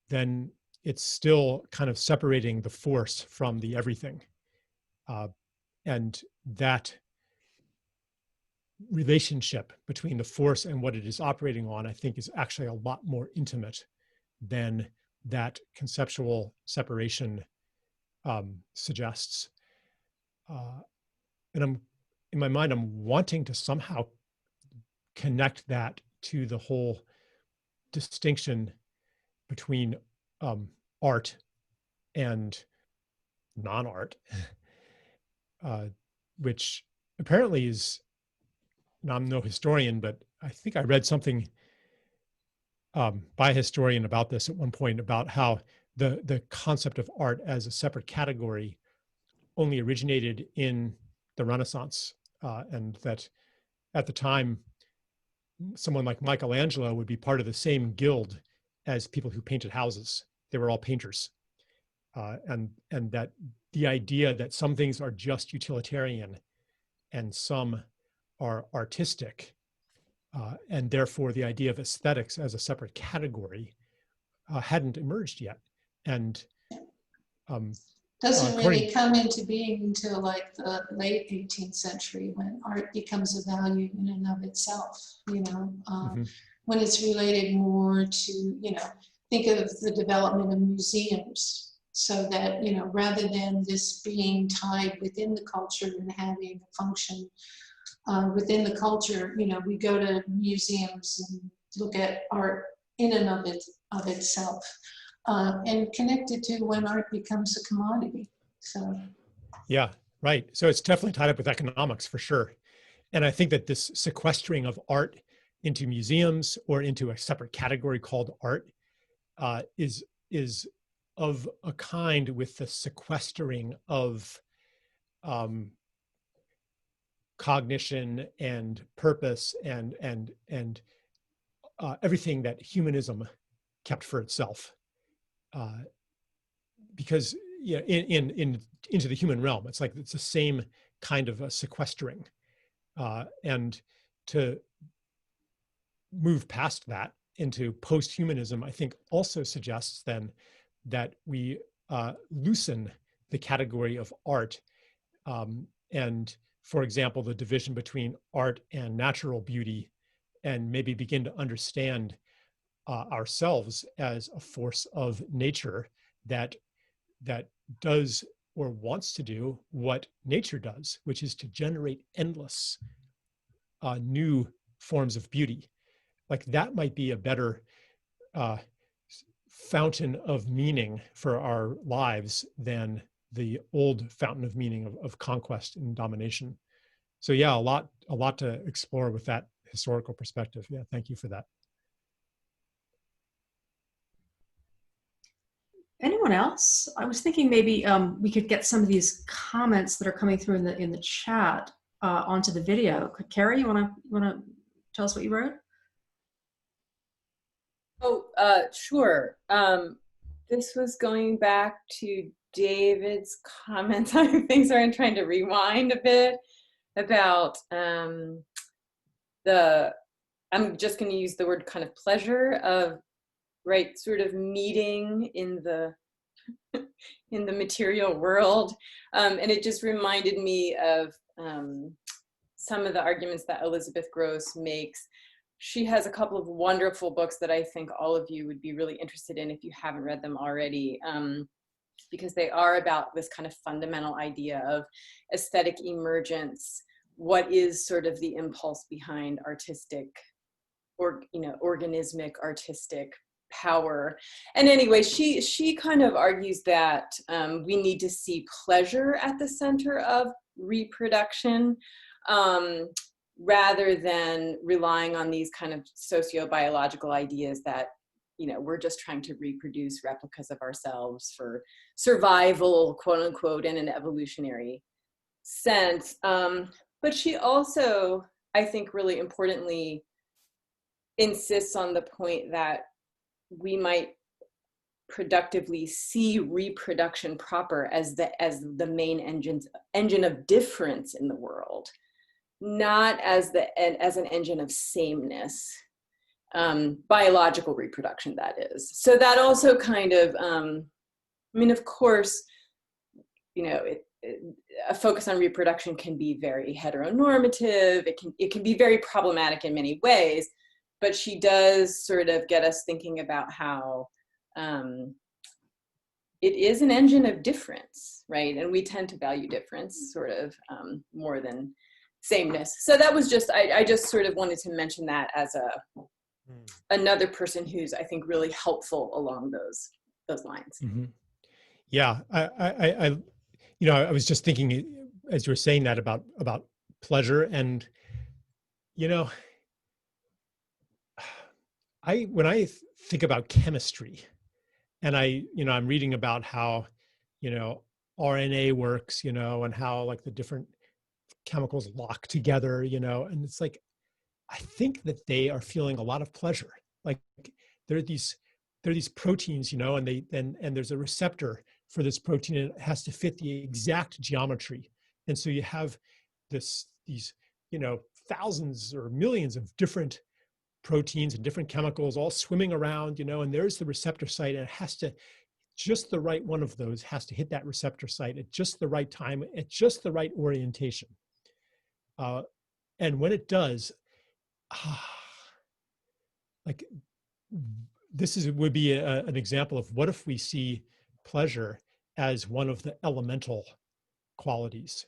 then it's still kind of separating the force from the everything. And that relationship between the force and what it is operating on, I think, is actually a lot more intimate than that conceptual separation suggests. And in my mind, I'm wanting to somehow connect that to the whole distinction between art and non-art, which apparently is, I'm no historian, but I think I read something by a historian about this at one point, about how the concept of art as a separate category only originated in the Renaissance, and that at the time, someone like Michelangelo would be part of the same guild as people who painted houses. They were all painters. And that the idea that some things are just utilitarian and some are artistic, and therefore the idea of aesthetics as a separate category hadn't emerged yet. And doesn't really come into being until like the late 18th century, when art becomes a value in and of itself, when it's related more to, think of the development of museums, so that, rather than this being tied within the culture and having a function within the culture, we go to museums and look at art in and of itself. And connected to when art becomes a commodity. So, yeah, right. So it's definitely tied up with economics for sure. And I think that this sequestering of art into museums or into a separate category called art is of a kind with the sequestering of cognition and purpose and everything that humanism kept for itself. Because into the human realm, it's like it's the same kind of a sequestering, and to move past that into post-humanism, I think also suggests then that we loosen the category of art, and, for example, the division between art and natural beauty, and maybe begin to understand ourselves as a force of nature that does or wants to do what nature does, which is to generate endless new forms of beauty. Like that might be a better fountain of meaning for our lives than the old fountain of meaning of conquest and domination. So yeah, a lot to explore with that historical perspective. Yeah, thank you for that. Anyone else? I was thinking maybe we could get some of these comments that are coming through in the chat onto the video. Carrie, you wanna tell us what you wrote? Oh, sure. This was going back to David's comments on things. I'm trying to rewind a bit about I'm just going to use the word kind of pleasure of right, sort of meeting in the in the material world. And it just reminded me of some of the arguments that Elizabeth Gross makes. She has a couple of wonderful books that I think all of you would be really interested in if you haven't read them already, because they are about this kind of fundamental idea of aesthetic emergence. What is sort of the impulse behind artistic, or organismic artistic power? And anyway, she kind of argues that we need to see pleasure at the center of reproduction, rather than relying on these kind of sociobiological ideas that we're just trying to reproduce replicas of ourselves for survival, quote unquote, in an evolutionary sense. But she also, I think, really importantly insists on the point that we might productively see reproduction proper as the main engine of difference in the world, not as an engine of sameness, biological reproduction, that is. So that also kind of, of course, a focus on reproduction can be very heteronormative. It can be very problematic in many ways, but she does sort of get us thinking about how it is an engine of difference, right? And we tend to value difference sort of more than sameness. So that was just, I just sort of wanted to mention that as another person who's, I think, really helpful along those lines. Mm-hmm. Yeah, I was just thinking as you were saying that about pleasure, and when I think about chemistry, and I'm reading about how RNA works, and how like the different chemicals lock together, and it's like I think that they are feeling a lot of pleasure. Like there are these proteins, and there's a receptor for this protein, and it has to fit the exact geometry. And so you have these thousands or millions of different proteins and different chemicals all swimming around, and there's the receptor site, and it has to, just the right one of those has to hit that receptor site at just the right time, at just the right orientation. And when it does, like this would be an example of what if we see pleasure as one of the elemental qualities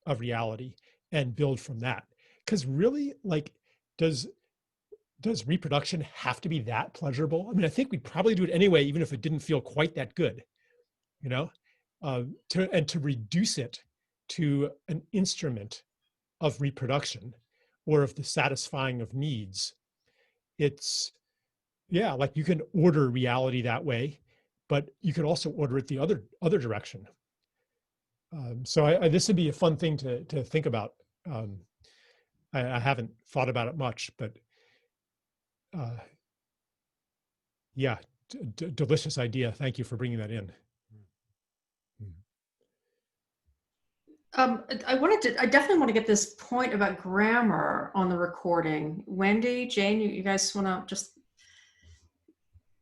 of reality and build from that. Because really, like, does reproduction have to be that pleasurable? I mean, I think we'd probably do it anyway, even if it didn't feel quite that good, to reduce it to an instrument of reproduction or of the satisfying of needs. It's, yeah, like you can order reality that way, but you can also order it the other direction. So this would be a fun thing to think about. I haven't thought about it much, but yeah, delicious idea. Thank you for bringing that in. I definitely want to get this point about grammar on the recording. Wendy, Jane, you guys want to just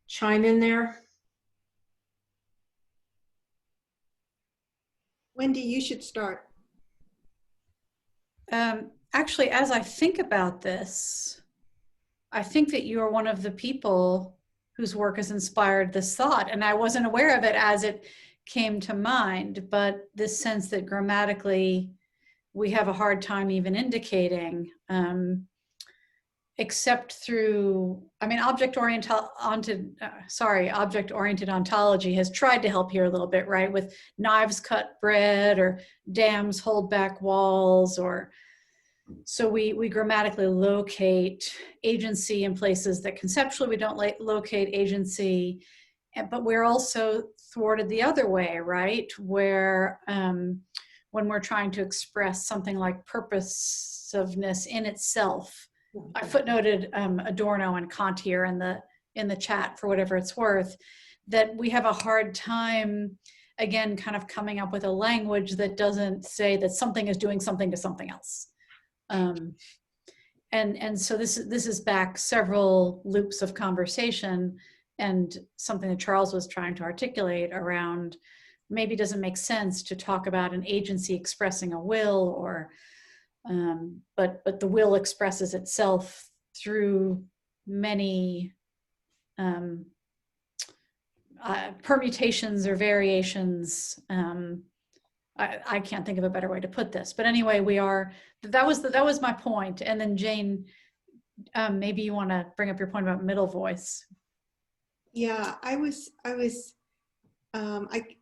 chime in there? Wendy, you should start. Actually, as I think about this, I think that you are one of the people whose work has inspired this thought, and I wasn't aware of it as it came to mind, but this sense that grammatically we have a hard time even indicating, except through, I mean, object-oriented ontology has tried to help here a little bit, right? With knives cut bread, or dams hold back walls, or so we grammatically locate agency in places that conceptually we don't locate agency, but we're also thwarted the other way, right? Where when we're trying to express something like purposiveness in itself, I footnoted Adorno and Kant here in the chat for whatever it's worth, that we have a hard time, again, kind of coming up with a language that doesn't say that something is doing something to something else. And so this is back several loops of conversation and something that Charles was trying to articulate around maybe doesn't make sense to talk about an agency expressing a will, or but the will expresses itself through many permutations or variations. I can't think of a better way to put this, but anyway, that was my point. And then Jane, maybe you want to bring up your point about middle voice. Yeah, I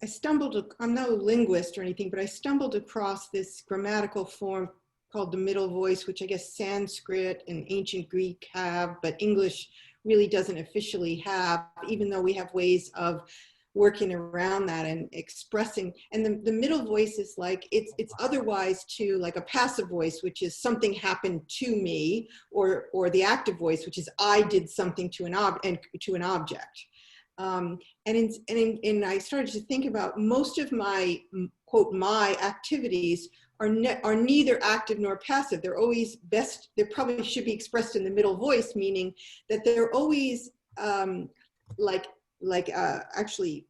stumbled, I'm no linguist or anything, but I stumbled across this grammatical form called the middle voice, which I guess Sanskrit and ancient Greek have, but English really doesn't officially have, even though we have ways of working around that and expressing. And the middle voice is like, it's otherwise to like a passive voice, which is something happened to me, or the active voice, which is I did something to an object. And I started to think about most of my, quote, my activities are neither active nor passive. They're always best, they probably should be expressed in the middle voice, meaning that they're always actually,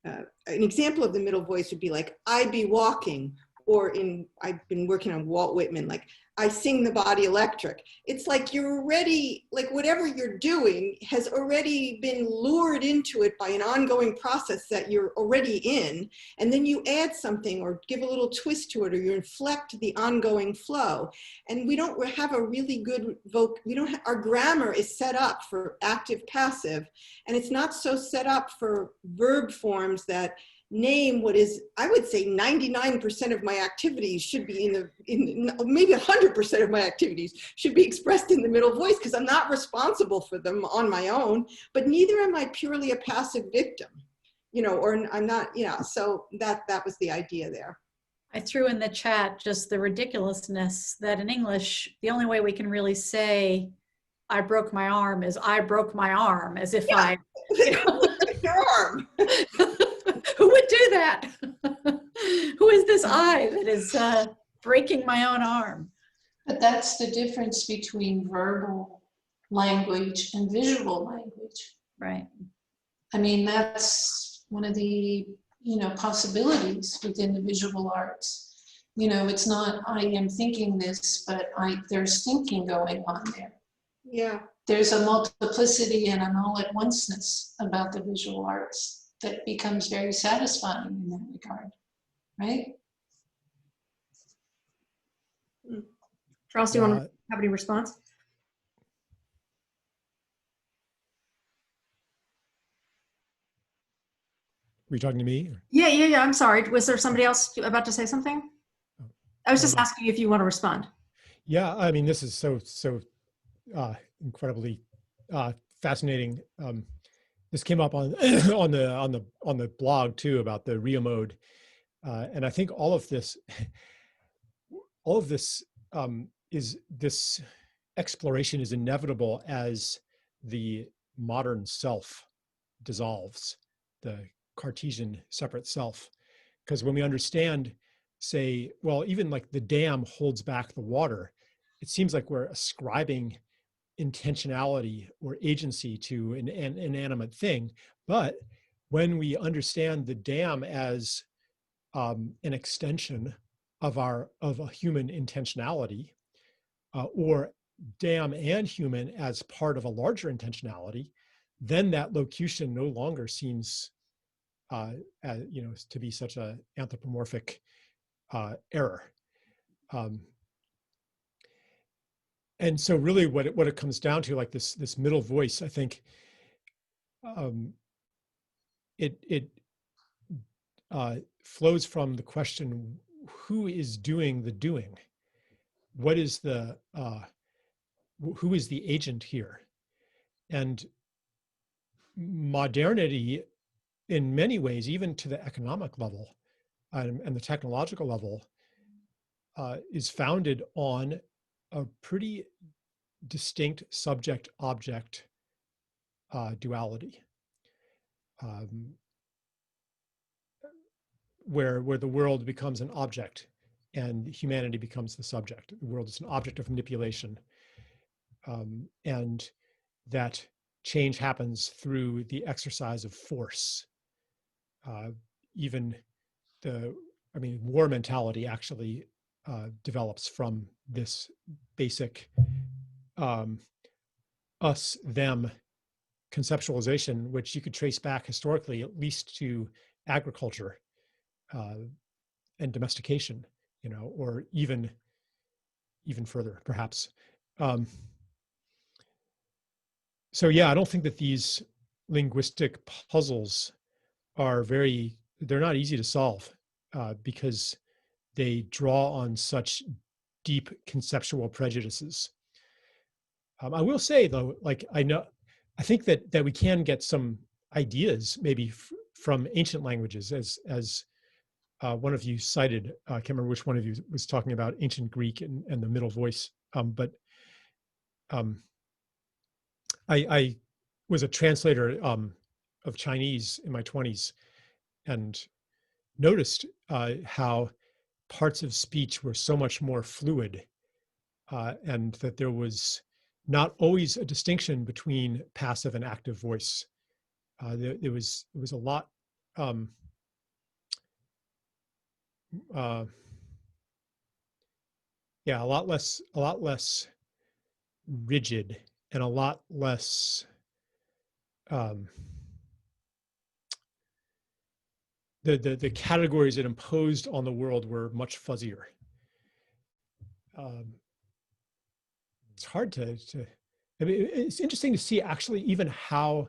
an example of the middle voice would be like, I be walking, or I've been working on Walt Whitman, like, I sing the body electric. It's like you're already, like whatever you're doing has already been lured into it by an ongoing process that you're already in. And then you add something or give a little twist to it, or you inflect the ongoing flow. And we don't have a really good our grammar is set up for active passive. And it's not so set up for verb forms that name what is, I would say 99% of my activities should be maybe 100% of my activities should be expressed in the middle voice, because I'm not responsible for them on my own, but neither am I purely a passive victim, or I'm not, so that was the idea there. I threw in the chat just the ridiculousness that in English, the only way we can really say I broke my arm is I broke my arm, as if Yeah. Your arm. Who would do that? Who is this I that is breaking my own arm? But that's the difference between verbal language and visual language. Right. I mean, that's one of the, possibilities within the visual arts. It's not I am thinking this, but there's thinking going on there. Yeah. There's a multiplicity and an all-at-onceness about the visual arts that becomes very satisfying in that regard, right? Charles, do you want to have any response? Were you talking to me? Yeah. I'm sorry. Was there somebody else about to say something? I was just asking if you want to respond. Yeah, I mean, this is so incredibly fascinating. This came up on on the blog too, about the Rio mode, and I think all of this is this exploration is inevitable as the modern self dissolves, the Cartesian separate self, because when we understand, say, well, even like the dam holds back the water, it seems like we're ascribing intentionality or agency to an inanimate thing. But when we understand the dam as an extension of a human intentionality, or dam and human as part of a larger intentionality, then that locution no longer seems to be such an anthropomorphic error. And so really what it comes down to, like this middle voice, I think it flows from the question, who is doing the doing? What is who is the agent here? And modernity, in many ways, even to the economic level and the technological level, is founded on a pretty distinct subject-object duality, where the world becomes an object and humanity becomes the subject. The world is an object of manipulation, and that change happens through the exercise of force. Even war mentality actually develops from this basic us-them conceptualization, which you could trace back historically at least to agriculture and domestication, or even further, perhaps. So yeah, I don't think that these linguistic puzzles they're not easy to solve because they draw on such deep conceptual prejudices. I will say though, I think that we can get some ideas maybe from ancient languages, as one of you cited. I can't remember which one of you was talking about ancient Greek and the middle voice. I was a translator of Chinese in my 20s and noticed how parts of speech were so much more fluid, and that there was not always a distinction between passive and active voice. There was a lot a lot less rigid and a lot less the categories it imposed on the world were much fuzzier. It's hard to it's interesting to see actually even how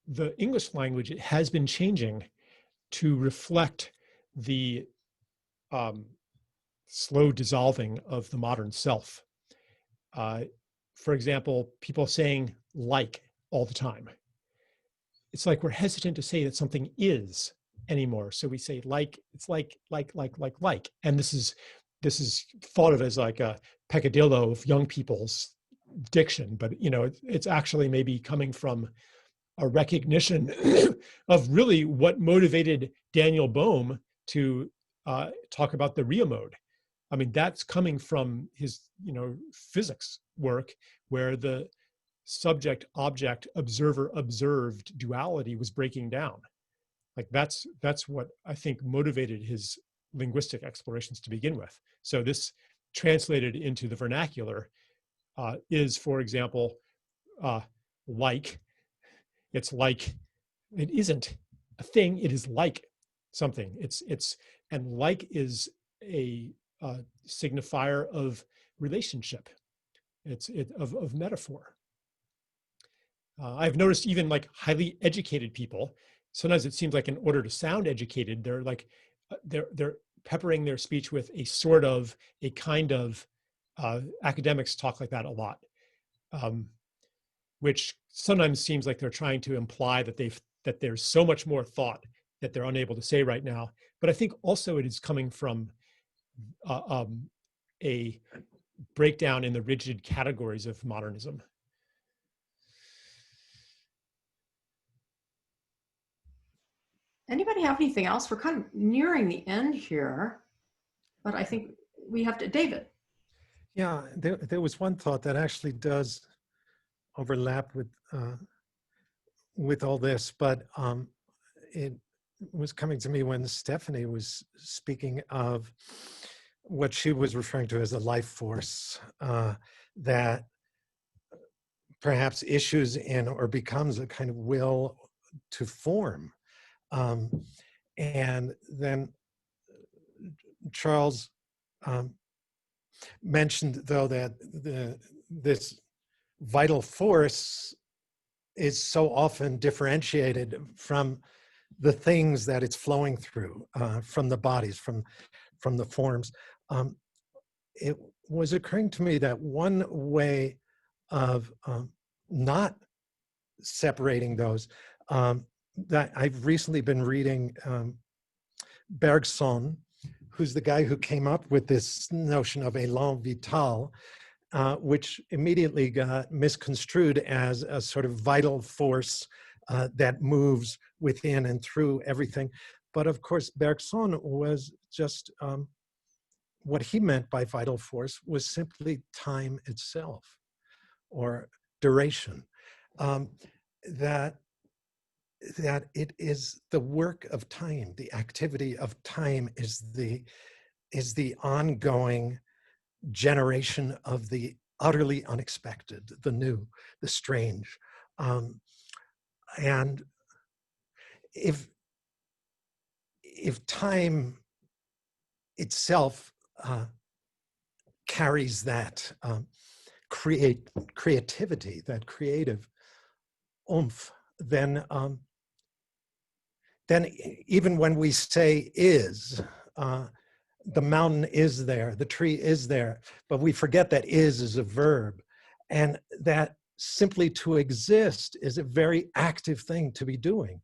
the English language has been changing to reflect the slow dissolving of the modern self. For example, people saying like all the time. It's like we're hesitant to say that something is anymore. So we say like, it's like. And this is thought of as like a peccadillo of young people's diction, but it's actually maybe coming from a recognition of really what motivated Daniel Bohm to talk about the Ria mode. I mean, that's coming from his, physics work, where the subject, object, observer, observed duality was breaking down. Like that's what I think motivated his linguistic explorations to begin with. So this translated into the vernacular is, for example, like. It's like, it isn't a thing, it is like something. And like is a signifier of relationship. Of metaphor. I've noticed even like highly educated people, sometimes it seems like in order to sound educated, they're like, they're peppering their speech with a kind of, academics talk like that a lot. Which sometimes seems like they're trying to imply that there's so much more thought that they're unable to say right now. But I think also it is coming from a breakdown in the rigid categories of modernism. Anybody have anything else? We're kind of nearing the end here, but I think we have to, David. Yeah, there was one thought that actually does overlap with all this, but it was coming to me when Stephanie was speaking of what she was referring to as a life force that perhaps issues in or becomes a kind of will to form. And then Charles mentioned, though, that this vital force is so often differentiated from the things that it's flowing through, from the bodies, from the forms. It was occurring to me that one way of not separating those, that I've recently been reading Bergson, who's the guy who came up with this notion of élan vital, which immediately got misconstrued as a sort of vital force that moves within and through everything. But of course, Bergson was just, what he meant by vital force was simply time itself, or duration. that it is the work of time, the activity of time is the ongoing generation of the utterly unexpected, the new, the strange. And if time itself carries that creativity, that creative oomph, then even when we say is, the mountain is there, the tree is there, but we forget that is a verb, and that simply to exist is a very active thing to be doing.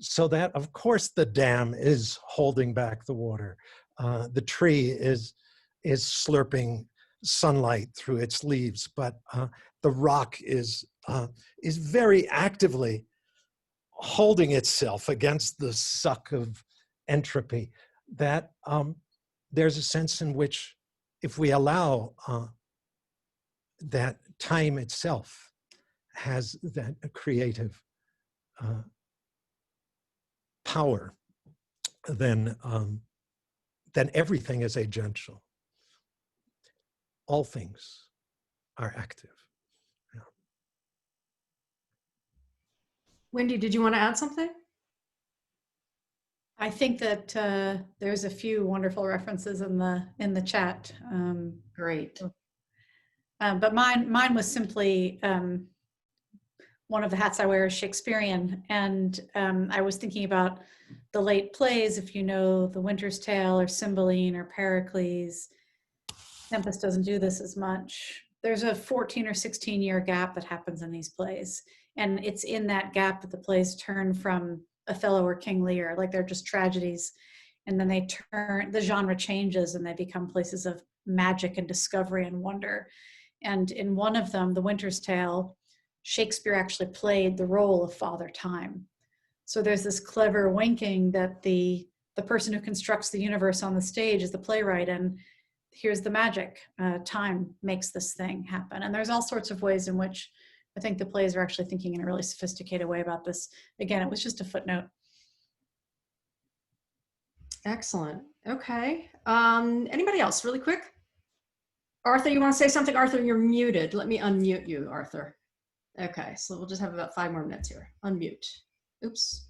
So that, of course, the dam is holding back the water. The tree is slurping sunlight through its leaves, but the rock is very actively holding itself against the suck of entropy. That there's a sense in which, if we allow that time itself has that creative power, then everything is agential. All things are active. Yeah. Wendy, did you want to add something? I think that there's a few wonderful references in the chat. Great. But mine was simply one of the hats I wear is Shakespearean, and I was thinking about the late plays. If you know The Winter's Tale or Cymbeline or Pericles, Tempest doesn't do this as much. There's a 14 or 16-year gap that happens in these plays, and it's in that gap that the plays turn from Othello or King Lear, like they're just tragedies, and then they turn, the genre changes and they become places of magic and discovery and wonder. And in one of them, The Winter's Tale, Shakespeare actually played the role of Father Time. So there's this clever winking that the person who constructs the universe on the stage is the playwright, and here's the magic. Time makes this thing happen. And there's all sorts of ways in which I think the plays are actually thinking in a really sophisticated way about this. Again, it was just a footnote. Excellent. Okay. Anybody else, really quick? Arthur, you want to say something? Arthur, you're muted. Let me unmute you, Arthur. Okay, so we'll just have about 5 more minutes here. Unmute. Oops.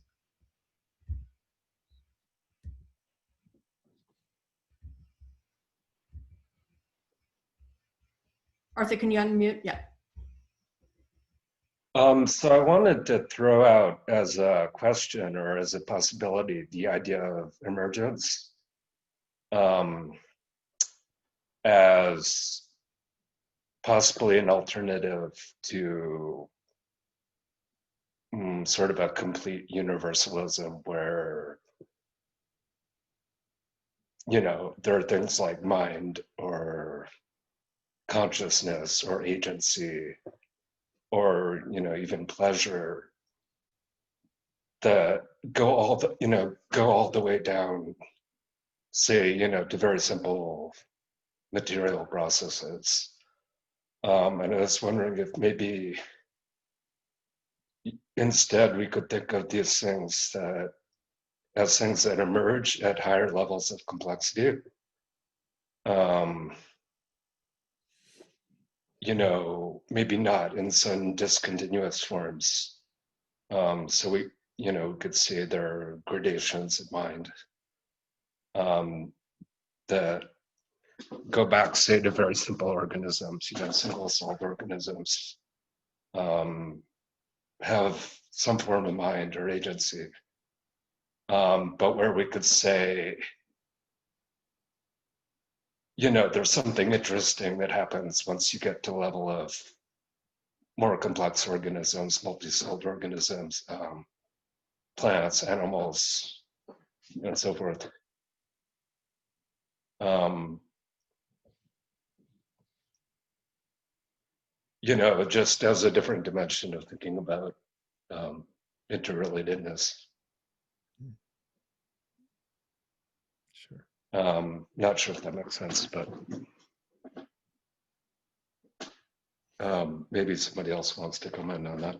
Arthur, can you unmute? Yeah. So I wanted to throw out as a question or as a possibility the idea of emergence as possibly an alternative to sort of a complete universalism where, you know, there are things like mind or consciousness or agency or, you know, even pleasure that go all the way down, say, you know, to very simple material processes. And I was wondering if maybe instead we could think of these things as things that emerge at higher levels of complexity. You know, maybe not in some discontinuous forms. So we, you know, could say there are gradations of mind that go back, say, to very simple organisms, you know, single-celled organisms, have some form of mind or agency, but where we could say, you know, there's something interesting that happens once you get to the level of more complex organisms, multi-celled organisms, plants, animals, and so forth. You know, just as a different dimension of thinking about interrelatedness. Sure. Not sure if that makes sense, but maybe somebody else wants to comment on that.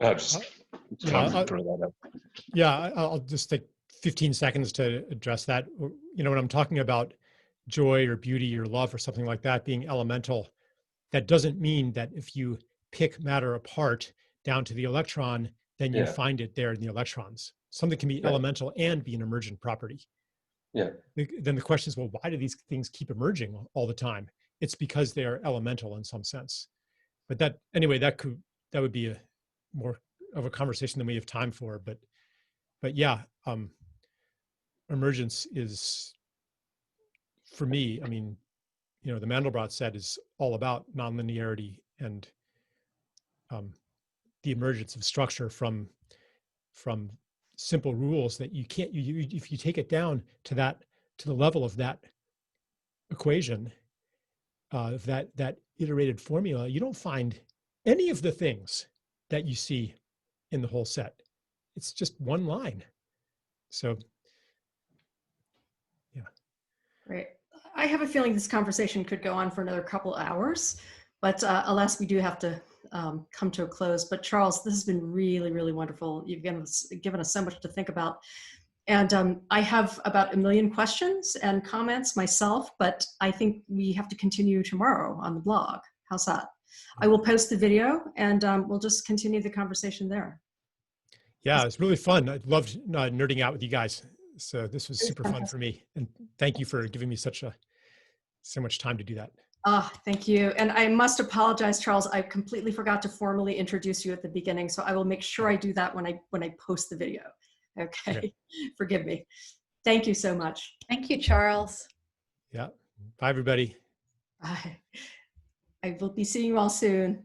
I just Yeah, throw that up. yeah, I'll just take 15 seconds to address that. You know, when I'm talking about joy or beauty or love or something like that being elemental, that doesn't mean that if you pick matter apart down to the electron, then you Yeah, find it there in the electrons. Something can be right. elemental and be an emergent property. Yeah, Then the question is, well, why do these things keep emerging all the time? It's because they are elemental in some sense. But that, anyway, that would be a more of a conversation than we have time for. But yeah, emergence is, for me, I mean, you know, the Mandelbrot set is all about nonlinearity and the emergence of structure from simple rules that you can't, if you take it down to the level of that equation, of that iterated formula, you don't find any of the things that you see in the whole set. It's just one line. So yeah. Great. I have a feeling this conversation could go on for another couple hours, but alas, we do have to come to a close. But Charles, this has been really, really wonderful. You've given us so much to think about. And I have about 1 million questions and comments myself, but I think we have to continue tomorrow on the blog. How's that? I will post the video and we'll just continue the conversation there. Yeah, it's really fun. I loved nerding out with you guys. So this was super fun for me. And thank you for giving me so much time to do that. Thank you. And I must apologize, Charles. I completely forgot to formally introduce you at the beginning. So I will make sure I do that when I post the video. Okay. Forgive me. Thank you so much. Thank you, Charles. Yeah. Bye, everybody. Bye. I will be seeing you all soon.